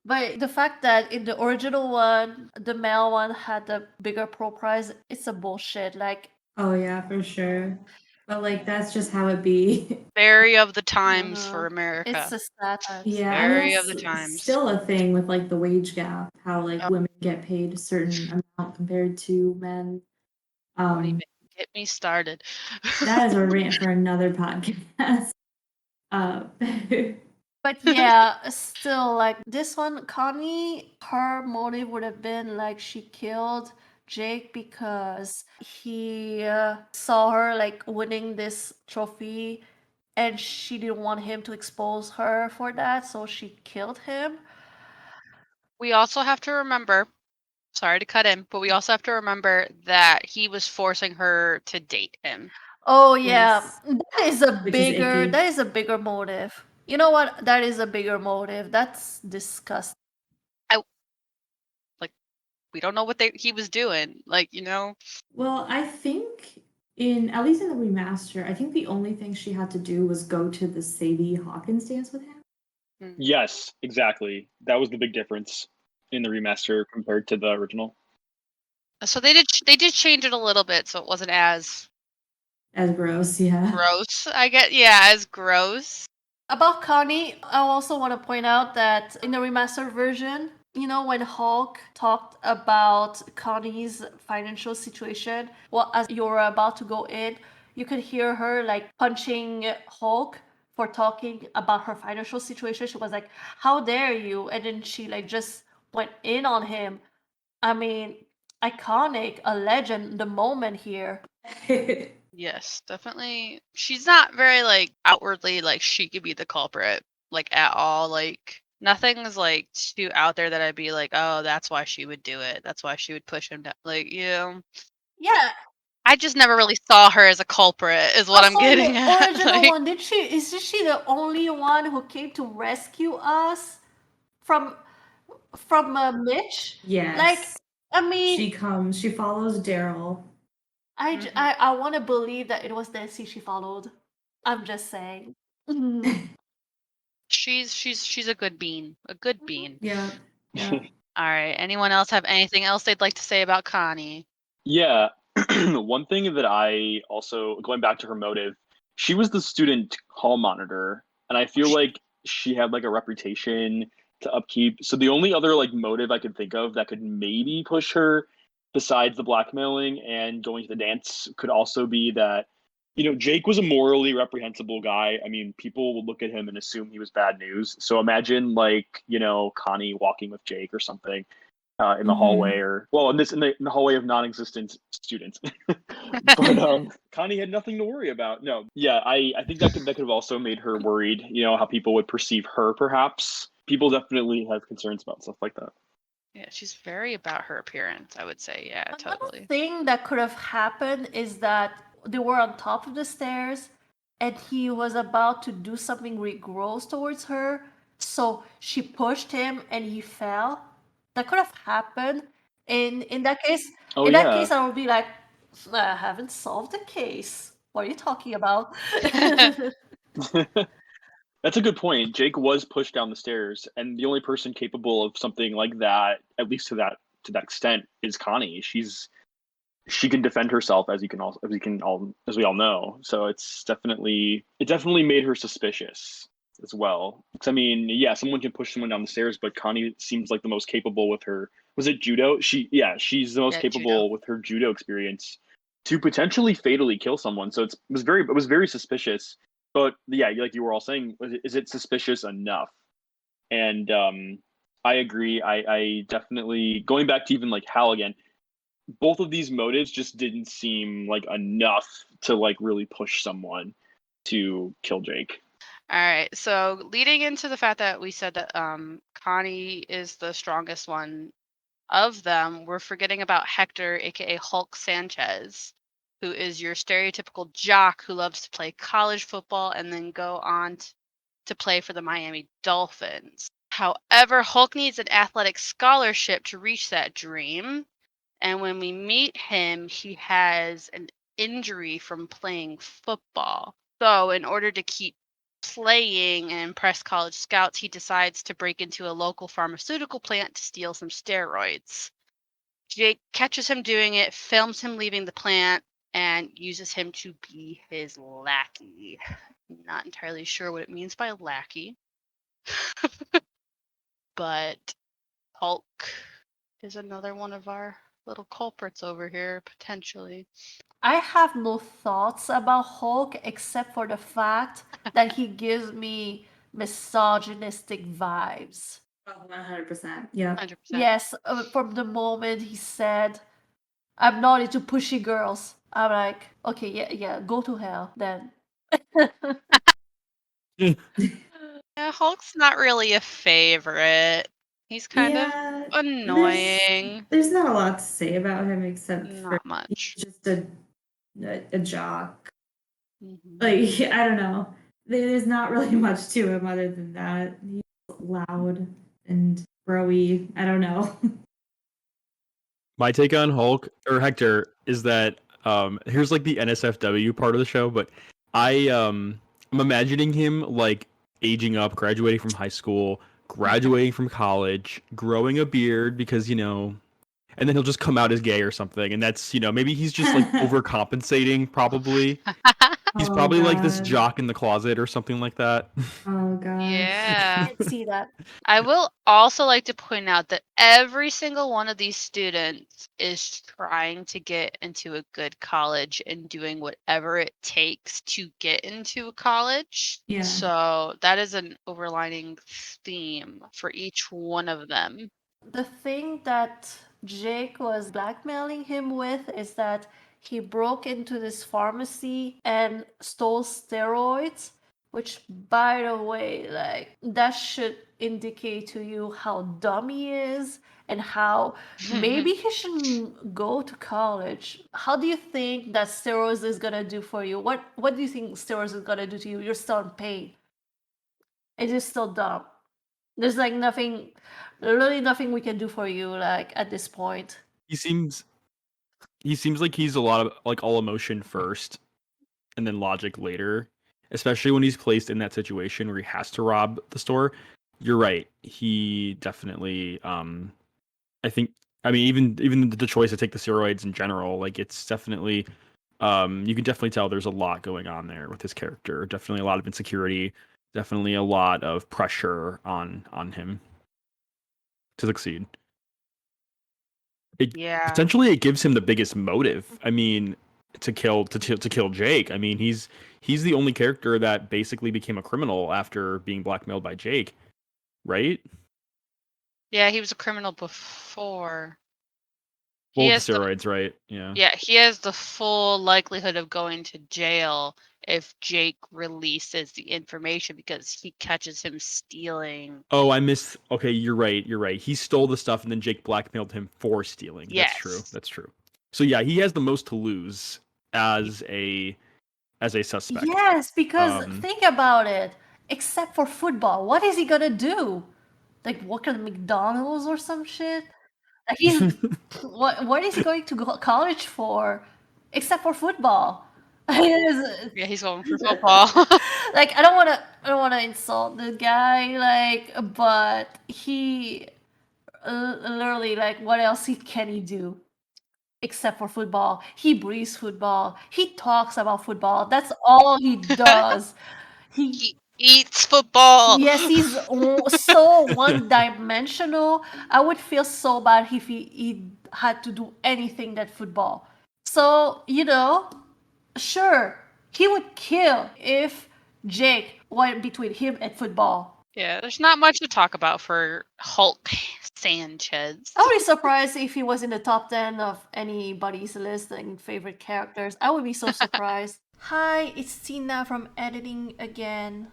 But the fact that in the original one, the male one had the bigger pro prize, it's a bullshit. Like, Oh yeah, for sure. But like that's just how it be. Very of the times for it's America. a sad times. Yeah, I mean Very of the that's times. still a thing with like the wage gap, how like Oh, women get paid a certain amount compared to men. don't even Um, get me started. that is a rant for another podcast. Uh, But yeah, still, like this one, Connie, her motive would have been like she killed Jake because he saw her like winning this trophy and she didn't want him to expose her for that, so she killed him. We also have to remember, sorry to cut in, but we also have to remember that he was forcing her to date him. Oh yeah, yes, which is that icky. is a bigger motive. You know what? That is a bigger motive. That's disgusting. I like we don't know what he was doing. Well, I think in at least in the remaster, I think the only thing she had to do was go to the Sadie Hawkins dance with him. Mm. Yes, exactly. That was the big difference in the remaster compared to the original. So they did change it a little bit so it wasn't as As gross, yeah. gross. I get yeah, as gross. About Connie, I also want to point out that in the remastered version, when Hulk talked about Connie's financial situation, well, as you're about to go in, you could hear her like punching Hulk for talking about her financial situation. She was like, "How dare you?" And then she like just went in on him. I mean, iconic, a legend, the moment here. Yes, definitely. She's not very outwardly she could be the culprit at all. Nothing's too out there that I'd be like, "Oh, that's why she would do it. That's why she would push him down." Yeah. I just never really saw her as a culprit is what I'm Also, in getting the at. original one, is she the only one who came to rescue us from Mitch? Like, Yes. I mean, She follows Daryl. Mhm. I want to believe that it was Nancy she followed. I'm just saying. Mhm. She's a good bean. A good bean. Yeah, yeah. All right. Anyone else have anything else they'd like to say about Connie? Yeah. One thing that I also, going back to her motive, she was the student hall monitor, and I feel like she had a reputation to upkeep. So the only other motive I could think of that could maybe push her, besides the blackmailing and going to the dance, could also be that Jake was a morally reprehensible guy. I mean, people would look at him and assume he was bad news. So imagine Connie walking with Jake or something in the hallway, Mhm. or well, in the hallway of non-existent students. But Connie had nothing to worry about. No, yeah, I think that could have also made her worried. How people would perceive her. Perhaps people definitely have concerns about stuff like that. Yeah, she's very about her appearance, I would say. Yeah, Another totally. thing that could have happened is that they were on top of the stairs and he was about to do something really gross towards her. So she pushed him and he fell. That could have happened. In that case, Oh yeah. I would be like, I haven't solved the case. What are you talking about? That's a good point. Jake was pushed down the stairs, and the only person capable of something like that, at least to that extent, is Connie. She's she can defend herself, as we all know. So it definitely made her suspicious as well. Because I mean, yeah, someone can push someone down the stairs, but Connie seems like the most capable with her. Was it judo? She's the most Yeah, judo. capable with her judo experience to potentially fatally kill someone. So it was very suspicious. But yeah, like you were all saying, is it suspicious enough? And I agree. I definitely, going back to even like Hal again, both of these motives just didn't seem like enough to like really push someone to kill Jake. All right. So leading into the fact that we said that Connie is the strongest one of them, we're forgetting about Hector, aka Hulk Sanchez, who is your stereotypical jock who loves to play college football and then go on to play for the Miami Dolphins. However, Hulk needs an athletic scholarship to reach that dream. And when we meet him, he has an injury from playing football. So, in order to keep playing and impress college scouts, he decides to break into a local pharmaceutical plant to steal some steroids. Jake catches him doing it, films him leaving the plant, and uses him to be his lackey. Not entirely sure what it means by lackey. But Hulk is another one of our little culprits over here, potentially. I have no thoughts about Hulk except for the fact that he gives me misogynistic vibes. 100%. Yeah. 100%. Yes, from the moment he said, "I'm not into pushy girls," I'm like, okay, yeah, go to hell then. Yeah, Hulk's not really a favorite. He's kind of Yeah. annoying. There's not a lot to say about him except for Not much. he's just a jock. Mhm. Like, I don't know. There's not really much to him other than that. He's loud and broy. I don't know. My take on Hulk or Hector is that here's like the NSFW part of the show, but I'm imagining him like aging up, graduating from high school, graduating from college, growing a beard because and then he'll just come out as gay or something, and that's maybe he's just like overcompensating. Probably he's Oh, probably like this God. jock in the closet or something like that. Oh, gosh. Yeah. I can see that. I will also like to point out that every single one of these students is trying to get into a good college and doing whatever it takes to get into a college. Yeah. So that is an overlining theme for each one of them. The thing that Jake was blackmailing him with is that he broke into this pharmacy and stole steroids, which, by the way, like, that should indicate to you how dumb he is and how maybe he shouldn't go to college. How do you think that steroids is gonna do for you? What do you think steroids is gonna do to you? You're still in pain. It is still dumb. There's like nothing, literally nothing we can do for you, like, at this point. He seems like he's a lot of like all emotion first and then logic later, especially when he's placed in that situation where he has to rob the store. You're right. He definitely I think I mean even the choice to take the steroids in general, like it's definitely you can definitely tell there's a lot going on there with his character. Definitely a lot of insecurity, definitely a lot of pressure on him to succeed. Yeah. Potentially it gives him the biggest motive. I mean, to kill Jake. I mean, he's the only character that basically became a criminal after being blackmailed by Jake, right? Yeah, he was a criminal before. He Well, the has the steroids, right? Yeah. Yeah, he has the full likelihood of going to jail if Jake releases the information because he catches him stealing. Oh, I missed. Okay, you're right. You're right. He stole the stuff, and then Jake blackmailed him for stealing. That's true. Yes. That's true. So yeah, he has the most to lose as a suspect. Yes, because Um, think about it. Except for football, what is he gonna do? Like work at McDonald's or some shit? Like he's what is he going to go college for? Except for football. Yeah, he's going for football. Like I don't wanna insult the guy, like, but he literally, like, what else can he do? except for football. He breathes football. He talks about football. That's all he does. He He eats football. Yes, he's so one-dimensional. I would feel so bad if he had to do anything that football. So, sure, he would kill if Jake went between him and football. Yeah, there's not much to talk about for Hulk Sanchez. I would be surprised if he was in the top 10 of anybody's list and favorite characters. I would be so surprised. Hi, it's Tina from editing again.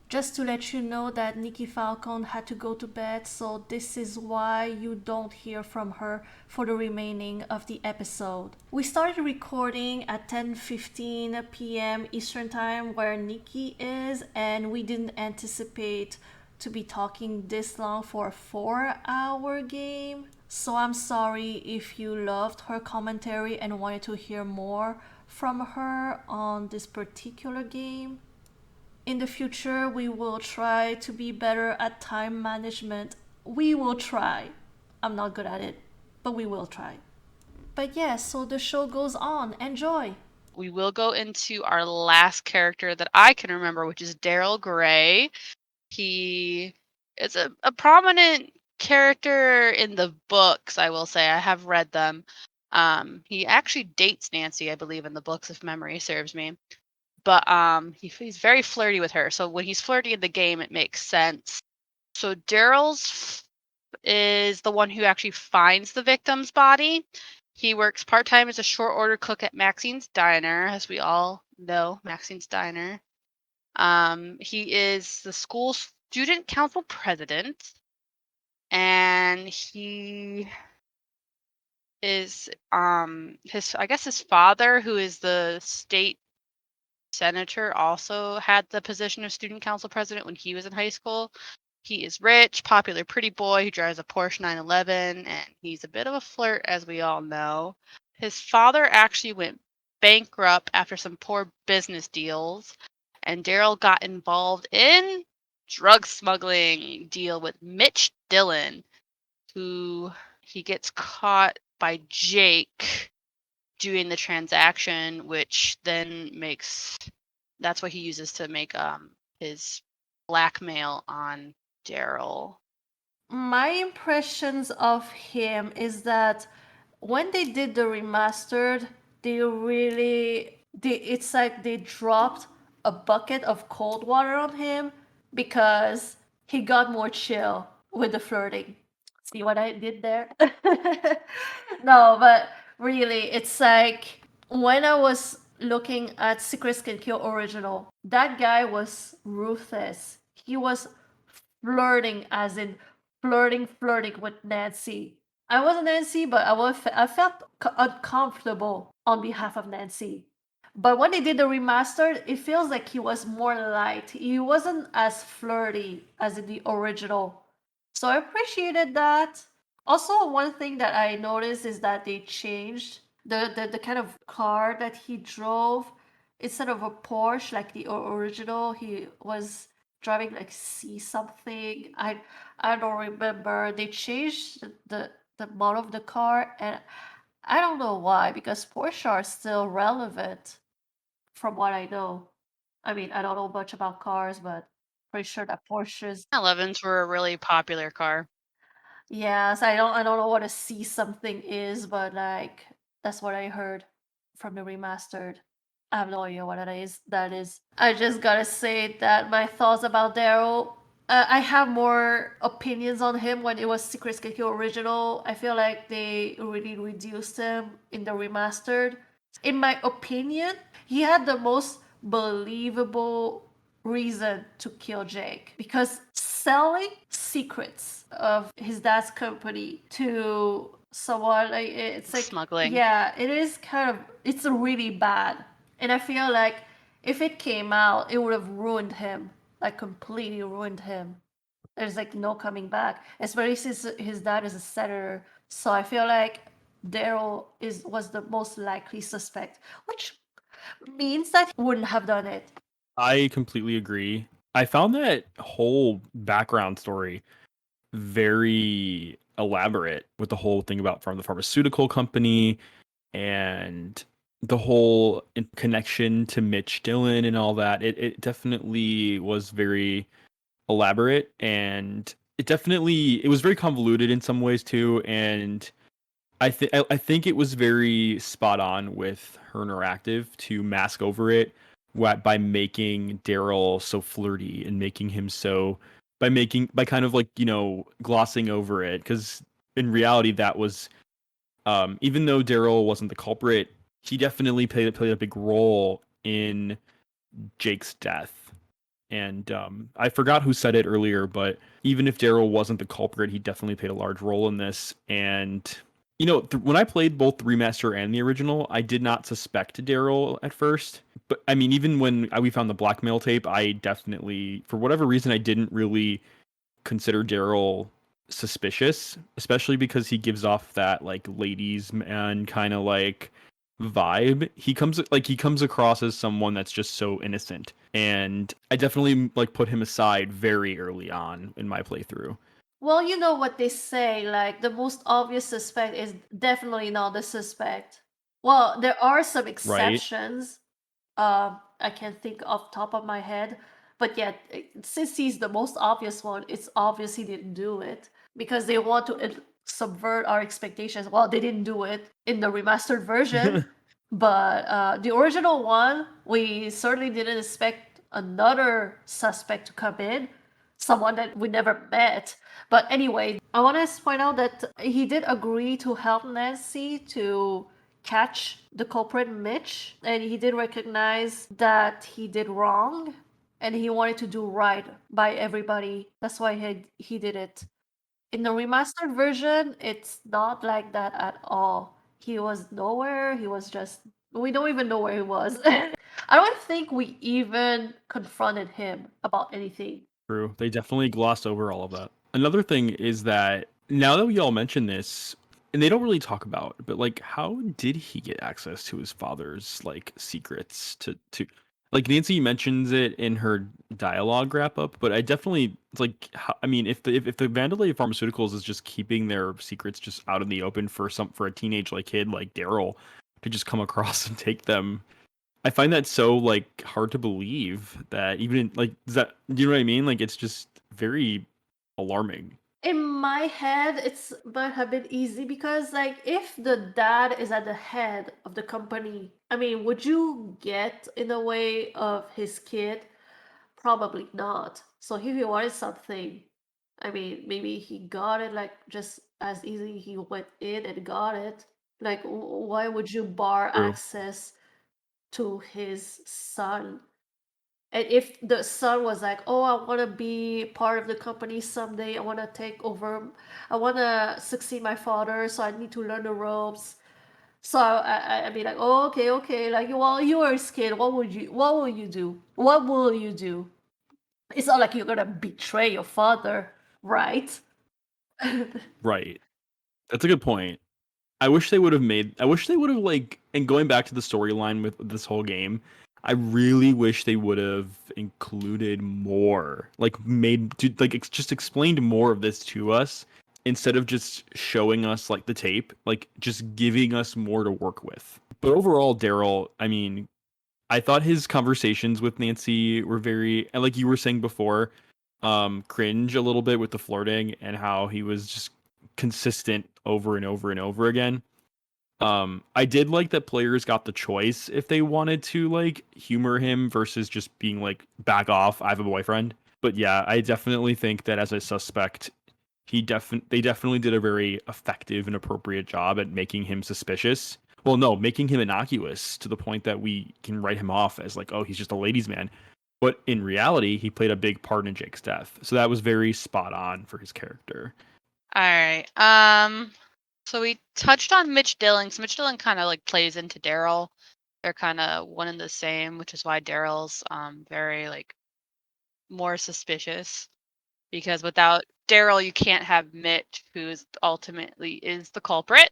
Just to let you know that Nikki Falcon had to go to bed, so this is why you don't hear from her for the remaining of the episode. We started recording at 10:15 p.m. Eastern Time where Nikki is, and we didn't anticipate to be talking this long for a 4-hour game. So I'm sorry if you loved her commentary and wanted to hear more from her on this particular game. In the future, we will try to be better at time management. We will try. I'm not good at it, but we will try. But yeah, so the show goes on. Enjoy. We will go into our last character that I can remember, which is Daryl Gray. He is a prominent character in the books, I will say. I have read them. He actually dates Nancy, I believe, in the books, if memory serves me. But he's very flirty with her. So when he's flirty in the game, it makes sense. So Daryl's is the one who actually finds the victim's body. He works part-time as a short order cook at Maxine's Diner, as we all know, Maxine's Diner. He is the school student council president, and he is his father, who is the state senator, also had the position of student council president when he was in high school. He is rich, popular pretty boy who drives a Porsche 911, and he's a bit of a flirt, as we all know. His father actually went bankrupt after some poor business deals, and Daryl got involved in drug smuggling deal with Mitch Dillon, who he gets caught by Jake doing the transaction, which then that's what he uses to make his blackmail on Daryl. My impressions of him is that when they did the remastered, it's like they dropped a bucket of cold water on him because he got more chill with the flirting. See what I did there? No, but really, it's like when I was looking at Secret Skin Kill Original, that guy was ruthless. He was flirting, as in flirting with Nancy. I wasn't Nancy, but I felt uncomfortable on behalf of Nancy. But when they did the remastered, it feels like he was more light. He wasn't as flirty as in the original. So I appreciated that. Also, one thing that I noticed is that they changed the kind of car that he drove. Instead of a Porsche like the original, he was driving like C something. I don't remember. They changed the model of the car, and I don't know why, because Porsche are still relevant from what I know. I mean, I don't know much about cars, but pretty sure that Porsches. 11s were a really popular car. Yes, I don't know what a C something is, but like that's what I heard from the remastered. I have no idea what that is. I just gotta say that my thoughts about Daryl. I have more opinions on him when it was Secret Skin Kill Original. I feel like they really reduced him in the remastered. In my opinion, he had the most believable reason to kill Jake because selling secrets of his dad's company to someone, like, it's like Smuggling. Yeah, it is it's really bad. And I feel like if it came out, it would have ruined him, like completely ruined him. There's like no coming back, especially since his dad is a senator. So I feel like Daryl was the most likely suspect, which means that he wouldn't have done it. I completely agree. I found that whole background story very elaborate with the whole thing about from the pharmaceutical company and the whole connection to Mitch Dillon and all that. It definitely was very elaborate, and it was very convoluted in some ways too. And I think it was very spot on with her interactive to mask over it by making Daryl so flirty and making him so by kind of like, glossing over it, because in reality that was, even though Daryl wasn't the culprit, he definitely played a big role in Jake's death. And I forgot who said it earlier, but even if Daryl wasn't the culprit, he definitely played a large role in this. And when I played both the remaster and the original, I did not suspect Daryl at first. But I mean, even when we found the blackmail tape, I definitely, for whatever reason, I didn't really consider Daryl suspicious, especially because he gives off that like ladies man kind of like vibe. He comes across as someone that's just so innocent, and I definitely like put him aside very early on in my playthrough. Well, you know what they say, like the most obvious suspect is definitely not the suspect. Well, there are some exceptions. I can't think off top of my head, but yeah, since he's the most obvious one, it's obvious he didn't do it because they want to subvert our expectations. Well, they didn't do it in the remastered version, but the original one, we certainly didn't expect another suspect to come in, someone that we never met. But anyway, I want to point out that he did agree to help Nancy to catch the culprit Mitch, and he did recognize that he did wrong, and he wanted to do right by everybody. That's why he did it. In the remastered version, it's not like that at all. He was nowhere. He was just, we don't even know where he was. I don't think we even confronted him about anything. True. They definitely glossed over all of that. Another thing is that now that we all mention this, and they don't really talk about, but like, how did he get access to his father's like secrets to like Nancy mentions it in her dialogue wrap up, but I definitely, it's like, I mean, if the Vandalay Pharmaceuticals is just keeping their secrets just out in the open for a teenage like kid like Daryl to just come across and take them, I find that so like hard to believe that even like, do you know what I mean? Like, it's just very alarming. In my head, it's might have been easy because, like, if the dad is at the head of the company, I mean, would you get in the way of his kid? Probably not. So if he wanted something, I mean, maybe he got it like just as easy. He went in and got it. Like, why would you bar True. access to his son? And if the son was like, oh, I want to be part of the company someday, I want to take over, I want to succeed my father, so I need to learn the ropes. So I'd be like, oh, okay, like, well, you are his kid. What will you do? What will you do? It's not like you're gonna betray your father, right? Right. That's a good point. I wish they would have like, and going back to the storyline with this whole game, I really wish they would have included more, like just explained more of this to us instead of just showing us like the tape, like just giving us more to work with. But overall, Daryl, I mean, I thought his conversations with Nancy were very, and like you were saying before, cringe a little bit with the flirting and how he was just consistent over and over and over again. I did like that players got the choice if they wanted to like humor him versus just being like, back off, I have a boyfriend. But yeah, I definitely think that as a suspect, they definitely did a very effective and appropriate job at making him suspicious. Well, no, making him innocuous to the point that we can write him off as like, oh, he's just a ladies' man. But in reality, he played a big part in Jake's death. So that was very spot on for his character. All right. So we touched on Mitch Dillon. So Mitch Dillon kind of like plays into Daryl. They're kind of one and the same, which is why Daryl's very like more suspicious, because without Daryl, you can't have Mitch, who ultimately is the culprit.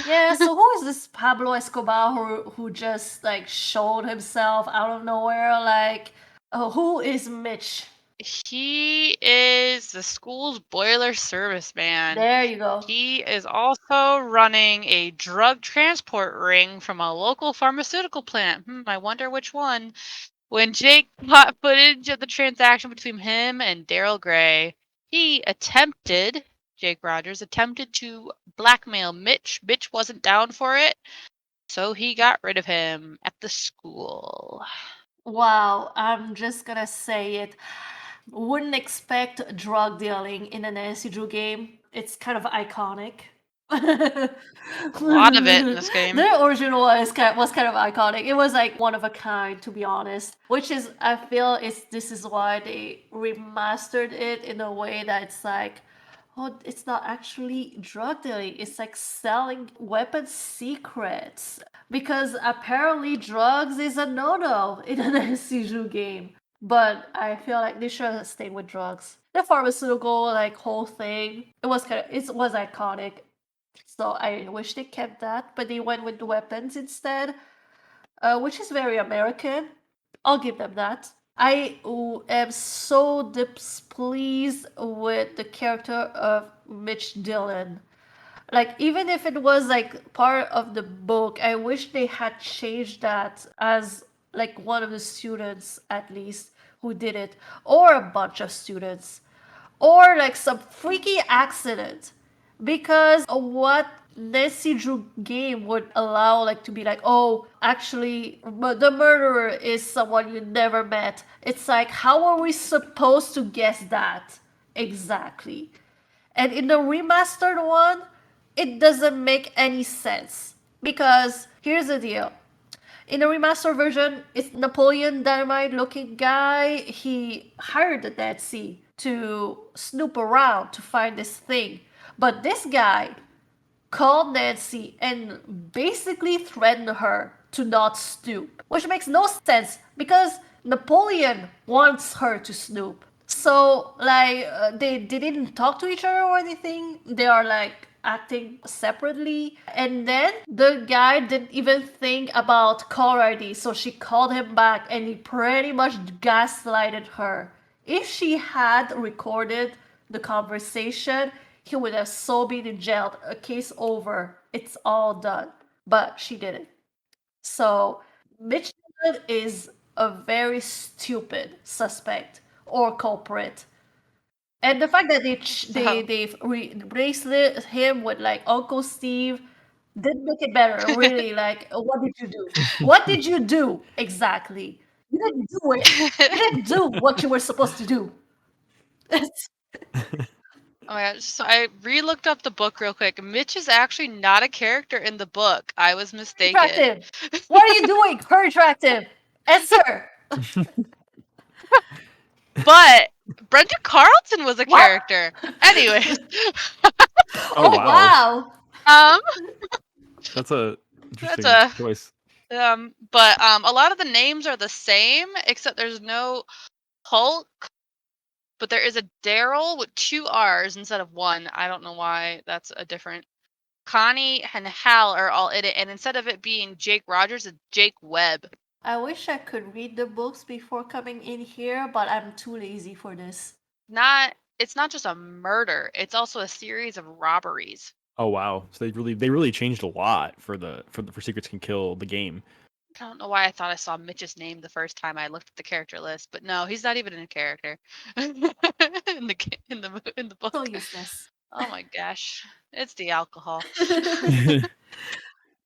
Yeah, so who is this Pablo Escobar who just like showed himself out of nowhere? Like, who is Mitch? He is He's the school's boiler service man. There you go. He is also running a drug transport ring from a local pharmaceutical plant. I wonder which one. When Jake got footage of the transaction between him and Daryl Gray, Jake Rogers attempted to blackmail Mitch. Mitch wasn't down for it, so he got rid of him at the school. Wow, I'm just gonna say it. Wouldn't expect drug dealing in an Nancy Drew game. It's kind of iconic. A lot of it in this game. The original was kind of iconic. It was like one of a kind, to be honest. Which is, I feel, this is why they remastered it in a way that it's like, oh, it's not actually drug dealing. It's like selling weapon secrets. Because apparently drugs is a no-no in an SCU game. But I feel like they should have stayed with drugs. The pharmaceutical like whole thing, it was iconic. So I wish they kept that, but they went with the weapons instead, which is very American. I'll give them that. I am so displeased with the character of Mitch Dillon. Like, even if it was like part of the book, I wish they had changed that as like one of the students at least who did it, or a bunch of students, or like some freaky accident. Because what Nancy Drew game would allow like to be like, oh, actually the murderer is someone you never met. It's like, how are we supposed to guess that exactly? And in the remastered one, it doesn't make any sense. Because here's the deal. In the remastered version, it's Napoleon Dynamite looking guy. He hired the Nancy to snoop around to find this thing. But this guy called Nancy and basically threatened her to not snoop. Which makes no sense because Napoleon wants her to snoop. So, like, they didn't talk to each other or anything. They are, like, acting separately. And then the guy didn't even think about caller ID. So she called him back and he pretty much gaslighted her. If she had recorded the conversation, he would have so been in jail. A case over. It's all done. But she didn't. So, Mitch is a very stupid suspect or culprit. And the fact that they replaced him with like Uncle Steve didn't make it better. Really, like, what did you do? What did you do exactly? You didn't do it. You didn't do what you were supposed to do. Oh my gosh, so I re-looked up the book real quick. Mitch is actually not a character in the book. I was mistaken. Attractive. What are you doing? Her attractive. Answer. But Brenda Carlton was a character. Anyways. Oh wow. That's a interesting choice. But a lot of the names are the same, except there's no Hulk. But there is a Daryl with 2 R's instead of 1. I don't know why that's a different. Connie and Hal are all in it, and instead of it being Jake Rogers, it's Jake Webb. I wish I could read the books before coming in here, but I'm too lazy for this. It's not just a murder; it's also a series of robberies. Oh wow! So they really changed a lot for Secrets Can Kill the game. I don't know why I thought I saw Mitch's name the first time I looked at the character list, but no, he's not even in a character in the book. So useless. Oh my gosh, it's the alcohol.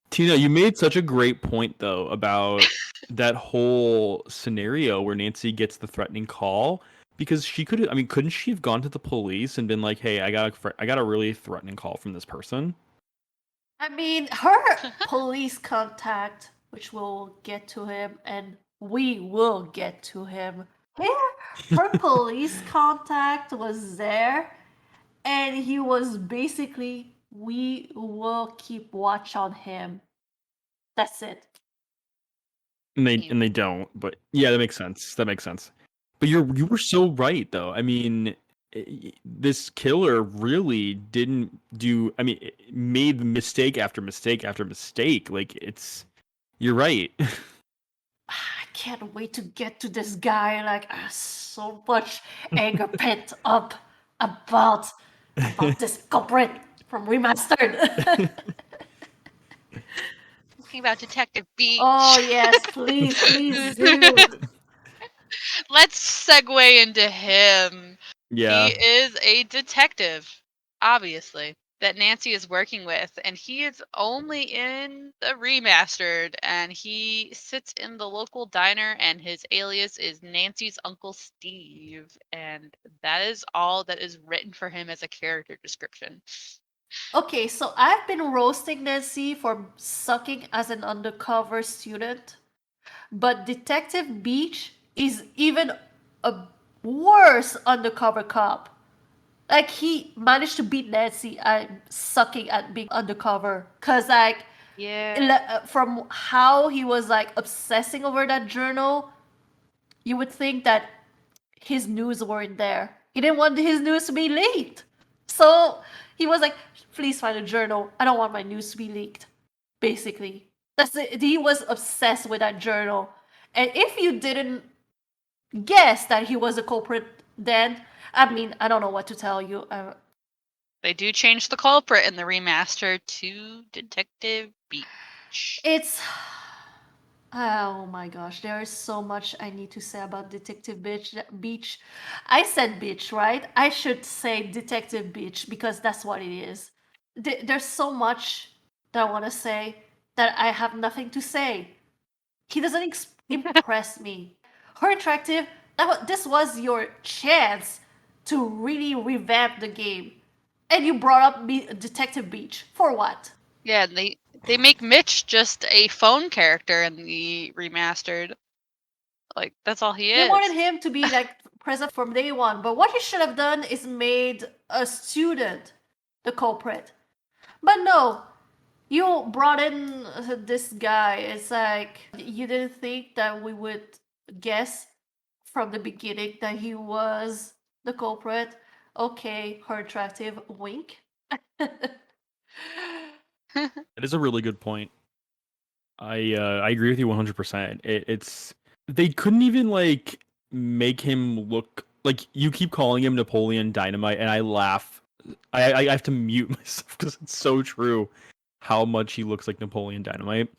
Tina, you made such a great point though about that whole scenario where Nancy gets the threatening call, because couldn't she have gone to the police and been like, "Hey, I got a really threatening call from this person"? I mean, her police contact, which we'll get to him, and we will get to him. Her police contact was there, and he was basically, we will keep watch on him. That's it. And they don't, but yeah, that makes sense. But you were so right though. I mean, this killer really didn't do. I mean, it made mistake after mistake after mistake. Like you're right. I can't wait to get to this guy. Like, so much anger pent up. about this culprit from Remastered. Talking about Detective Beach. Oh yes, please do. Let's segue into him. Yeah. He is a detective, obviously, that Nancy is working with, and he is only in the remastered, and he sits in the local diner, and his alias is Nancy's Uncle Steve, and that is all that is written for him as a character description. Okay, so I've been roasting Nancy for sucking as an undercover student, but Detective Beach is even a worse undercover cop. Like, he managed to beat Nancy at sucking at being undercover. Cause like, Yeah. from how he was like obsessing over that journal, you would think that his news weren't there. He didn't want his news to be leaked. So he was like, please find a journal. I don't want my news to be leaked. Basically. That's it. He was obsessed with that journal. And if you didn't guess that he was a culprit, then I mean, I don't know what to tell you. They do change the culprit in the remaster to Detective Beach. It's oh my gosh, there is so much I need to say about Detective Beach. I said Beach, right? I should say Detective Beach because that's what it is. There's so much that I want to say that I have nothing to say. He doesn't impress me. Her attractive. This was your chance to really revamp the game, and you brought up Detective Beach for what? Yeah, they make Mitch just a phone character in the remastered. Like, that's all he They is. wanted him to be like present from day one, but what he should have done is made a student the culprit. But no, you brought in this guy. It's like you didn't think that we would guess from the beginning that he was the culprit. Okay, her attractive wink. It is a really good point. I agree with you 100%. It's they couldn't even like make him look like you keep calling him Napoleon Dynamite, and I laugh. I have to mute myself because it's so true how much he looks like Napoleon Dynamite.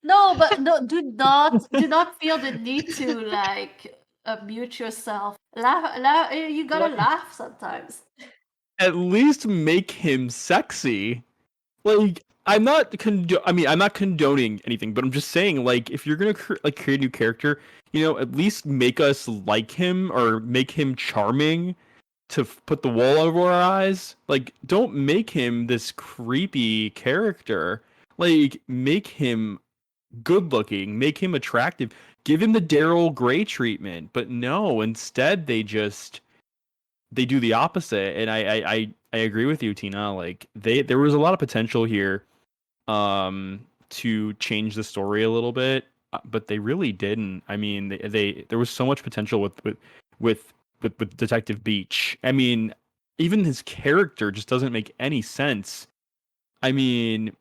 No, but no, do not feel the need to like mute yourself. Laugh, you gotta Like, laugh sometimes. at least make him sexy. Like I'm not condoning anything, but I'm just saying like if you're gonna create a new character, at least make us like him or make him charming to put the wool over our eyes. Like, don't make him this creepy character. Like, make him good looking, make him attractive, give him the Daryl Gray treatment. But no, instead they do the opposite. And I agree with you, Tina. Like, there was a lot of potential here, to change the story a little bit, but they really didn't. I mean, they there was so much potential with Detective Beach. I mean, even his character just doesn't make any sense. I mean,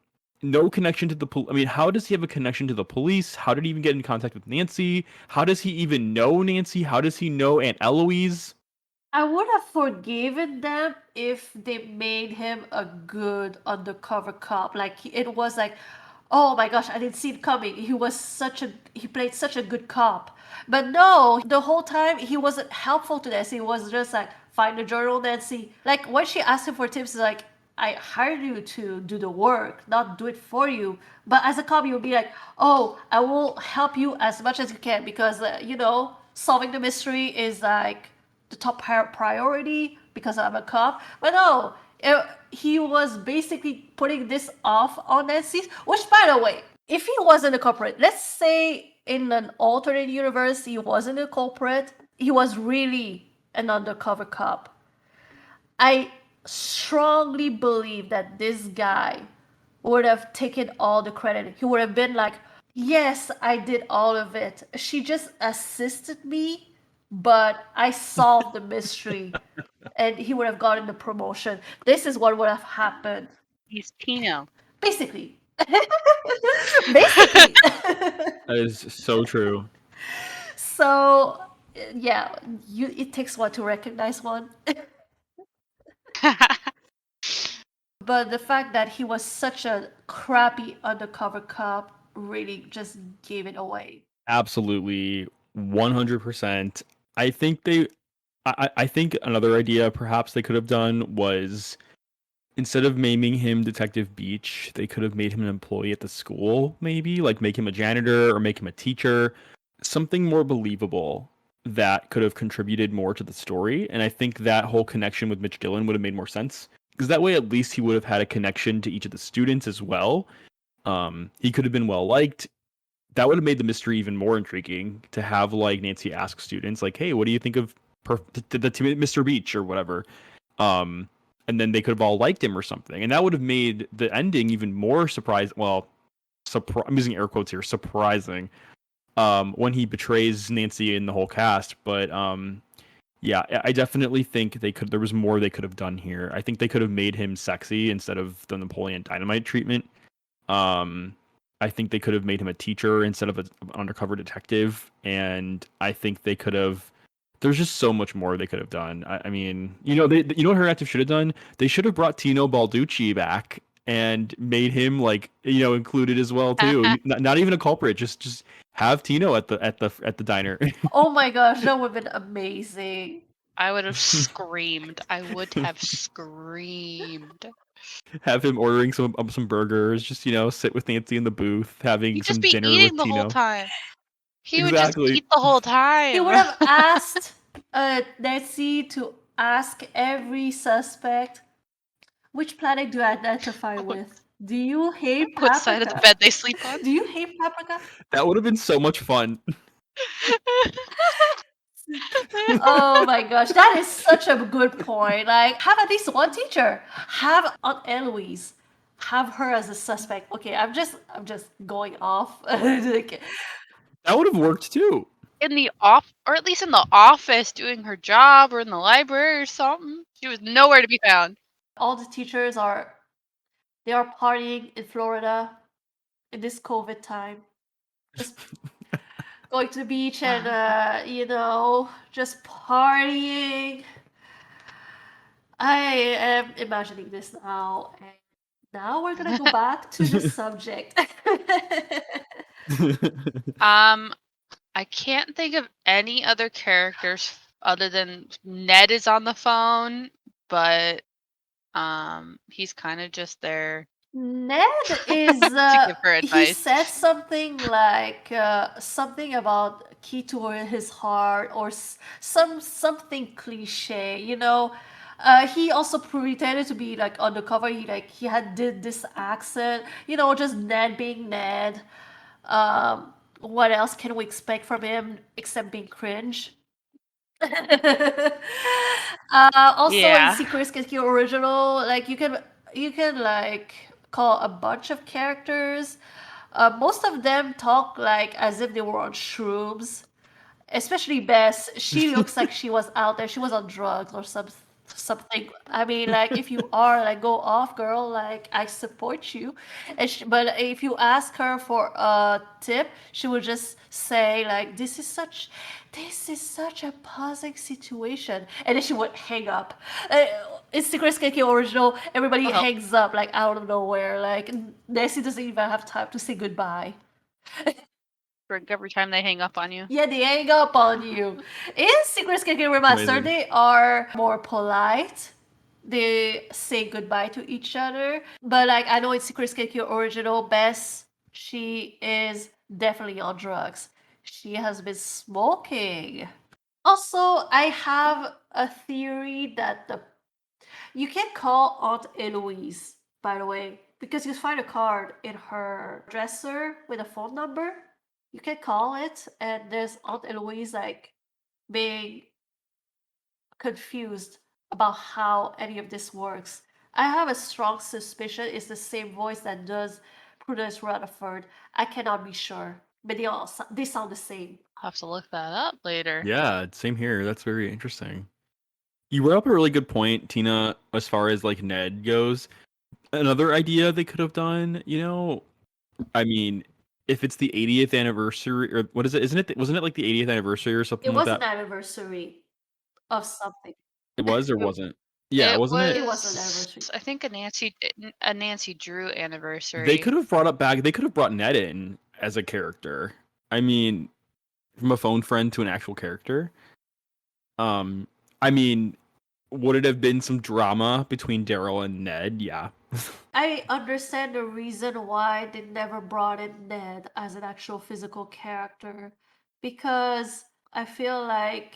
no connection to the I mean, how does he have a connection to the police? How did he even get in contact with Nancy? How does he even know Nancy? How does he know Aunt Eloise? I would have forgiven them if they made him a good undercover cop. Like it was like, oh my gosh, I didn't see it coming. He played such a good cop. But no, the whole time he wasn't helpful to Nancy. He was just like, find the journal, Nancy. Like when she asked him for tips, he's like, I hired you to do the work, not do it for you. But as a cop, you'll be like, oh, I will help you as much as you can because, solving the mystery is like the top priority because I'm a cop. But no, he was basically putting this off on Nancy, which, by the way, if he wasn't a culprit, let's say in an alternate universe, he wasn't a culprit, he was really an undercover cop. I strongly believe that this guy would have taken all the credit. He would have been like, yes, I did all of it. She just assisted me, but I solved the mystery. And he would have gotten the promotion. This is what would have happened. He's Tino. Basically. Basically. That is so true. So Yeah, it takes one to recognize one. But the fact that he was such a crappy undercover cop really just gave it away. Absolutely, 100%. I think they I think another idea perhaps they could have done was instead of naming him Detective Beach, they could have made him an employee at the school, maybe, like make him a janitor or make him a teacher, something more believable that could have contributed more to the story. And I think that whole connection with Mitch Dillon would have made more sense because that way at least he would have had a connection to each of the students as well. He could have been well liked. That would have made the mystery even more intriguing to have like Nancy ask students like, "Hey, what do you think of Mr. Beach or whatever?" Um, and then they could have all liked him or something, and that would have made the ending even more surprising. Well, I'm using air quotes here, surprising. When he betrays Nancy and the whole cast, but yeah, I definitely think they could. There was more they could have done here. I think they could have made him sexy instead of the Napoleon Dynamite treatment. Um, I think they could have made him a teacher instead of an undercover detective, and I think they could have. There's just so much more they could have done. I mean, you know what her active should have done? They should have brought Tino Balducci back and made him like included as well too. Not even a culprit. Just have Tino at the diner. Oh my gosh, that would have been amazing. I would have screamed. I would have screamed. Have him ordering some burgers. Just sit with Nancy in the booth, having He'd some just be dinner eating with the whole Tino. time. He would just Exactly. eat the whole He time. would have asked Nancy to ask every suspect, which planet do you identify with? Do you hate What side of the paprika? bed they sleep on? Do you hate paprika? That would have been so much fun. Oh my gosh, that is such a good point. Like, have at least one teacher. Have Aunt Eloise. Have her as a suspect. Okay, I'm just going off. Like, That would have worked too. In the off, or at least in the office, doing her job, or in the library or something. She was nowhere to be found. all the teachers are partying in Florida in this COVID time. Just going to the beach and just partying. I am imagining this now, and now we're gonna go back to the subject. I can't think of any other characters other than Ned is on the phone, but he's kind of just there Ned is to give her he advice. said something like something about key to his heart or something cliche, he also pretended to be like undercover. He had did this accent, just Ned being Ned. What else can we expect from him except being cringe? Also in Yeah. Secret Sketchy Original, like you can like call a bunch of characters. Most of them talk like as if they were on shrooms. Especially Bess, she looks like she was out there. She was on drugs or something. I mean, like if you are like go off, girl. Like I support you. But if you ask her for a tip, she would just say like, this is such a puzzling situation," and then she would hang up. It's Secret Sketchy Original. Everybody Uh-huh. hangs up like out of nowhere. Like Nancy doesn't even have time to say goodbye. Drink every time they hang up on you. Yeah, they hang up on you. In Secret Sketchy Remastered, Amazing. they are more polite. They say goodbye to each other. But like I know in Secret Sketchy Original, Bess, she is definitely on drugs. She has been smoking. Also, I have a theory that you can call Aunt Eloise, by the way, because you find a card in her dresser with a phone number. You can call it, and there's Aunt Eloise like being confused about how any of this works. I have a strong suspicion it's the same voice that does Prudence Rutherford. I cannot be sure, but they sound the same. I'll have to look that up later. Yeah, same here. That's very interesting. You brought up a really good point, Tina, as far as like Ned goes. Another idea they could have done, I mean, if it's the 80th anniversary or what is it? Isn't it? Wasn't it like the 80th anniversary or something It like was an that? anniversary of something. It was or It, wasn't? Yeah, it wasn't it? It was an was, anniversary. I think, a Nancy Drew They anniversary. could have brought up back. They could have brought Ned in as a character. I mean, from a phone friend to an actual character. Um, I mean, would it have been some drama between Daryl and Ned? Yeah. I understand the reason why they never brought in Ned as an actual physical character because I feel like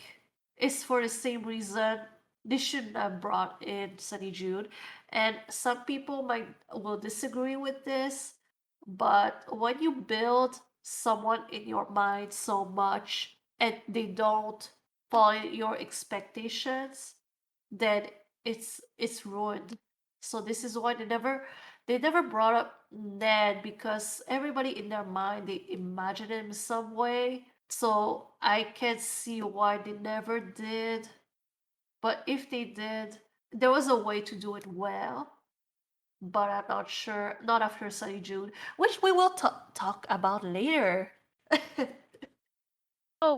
it's for the same reason they shouldn't have brought in Sunny Jude. And some people will disagree with this, but when you build someone in your mind so much and they don't follow your expectations, then it's ruined. So this is why they never brought up Ned because everybody in their mind they imagine him some way. So I can see why they never did. But if they did, there was a way to do it well. But I'm not sure. Not after Sunny June, which we will talk about later.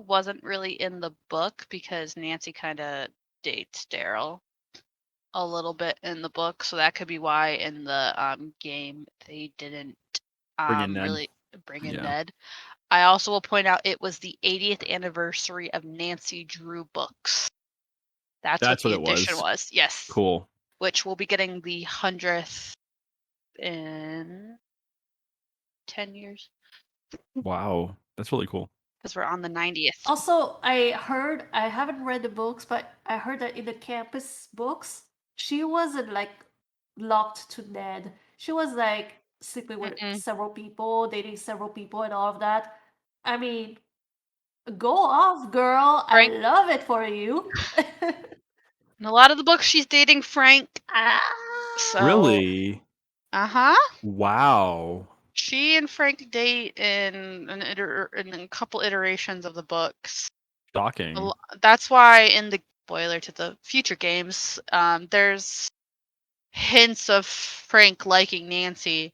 Wasn't really in the book because Nancy kind of dates Daryl a little bit in the book, so that could be why in the game they didn't Bring in Ned. really bring in Yeah. Ned. I also will point out it was the 80th anniversary of Nancy Drew books. That's what the what it edition was. was. Yes. Cool. Which we'll be getting the 100th in 10 years Wow, that's really cool. because we're on the 90th. Also, I haven't read the books, but I heard that in the campus books, she wasn't like locked to Ned. She was like sleeping with several people, dating several people, and all of that. I mean, go off, girl. Frank- I love it for you. In a lot of the books, she's dating Frank. Ah. So, Really? Uh-huh. Wow. She and Frank date in a couple iterations of the books. Shocking. That's why in the spoiler to the future games, there's hints of Frank liking Nancy.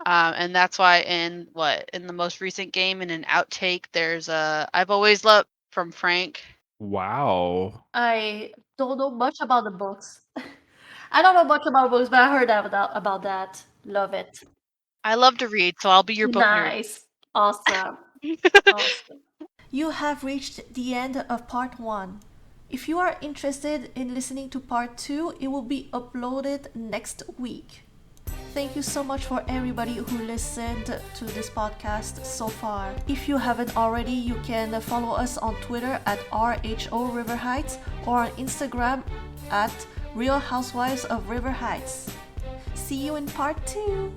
And that's why in the most recent game in an outtake, there's I've always loved from Frank. Wow. I don't know much about the books. I don't know much about books, but I heard about that. Love it. I love to read, so I'll be your book nerd. Nice. Awesome. Awesome. You have reached the end of part 1. If you are interested in listening to part 2, it will be uploaded next week. Thank you so much for everybody who listened to this podcast so far. If you haven't already, you can follow us on Twitter at RHO River Heights or on Instagram at Real Housewives of River Heights. See you in part 2.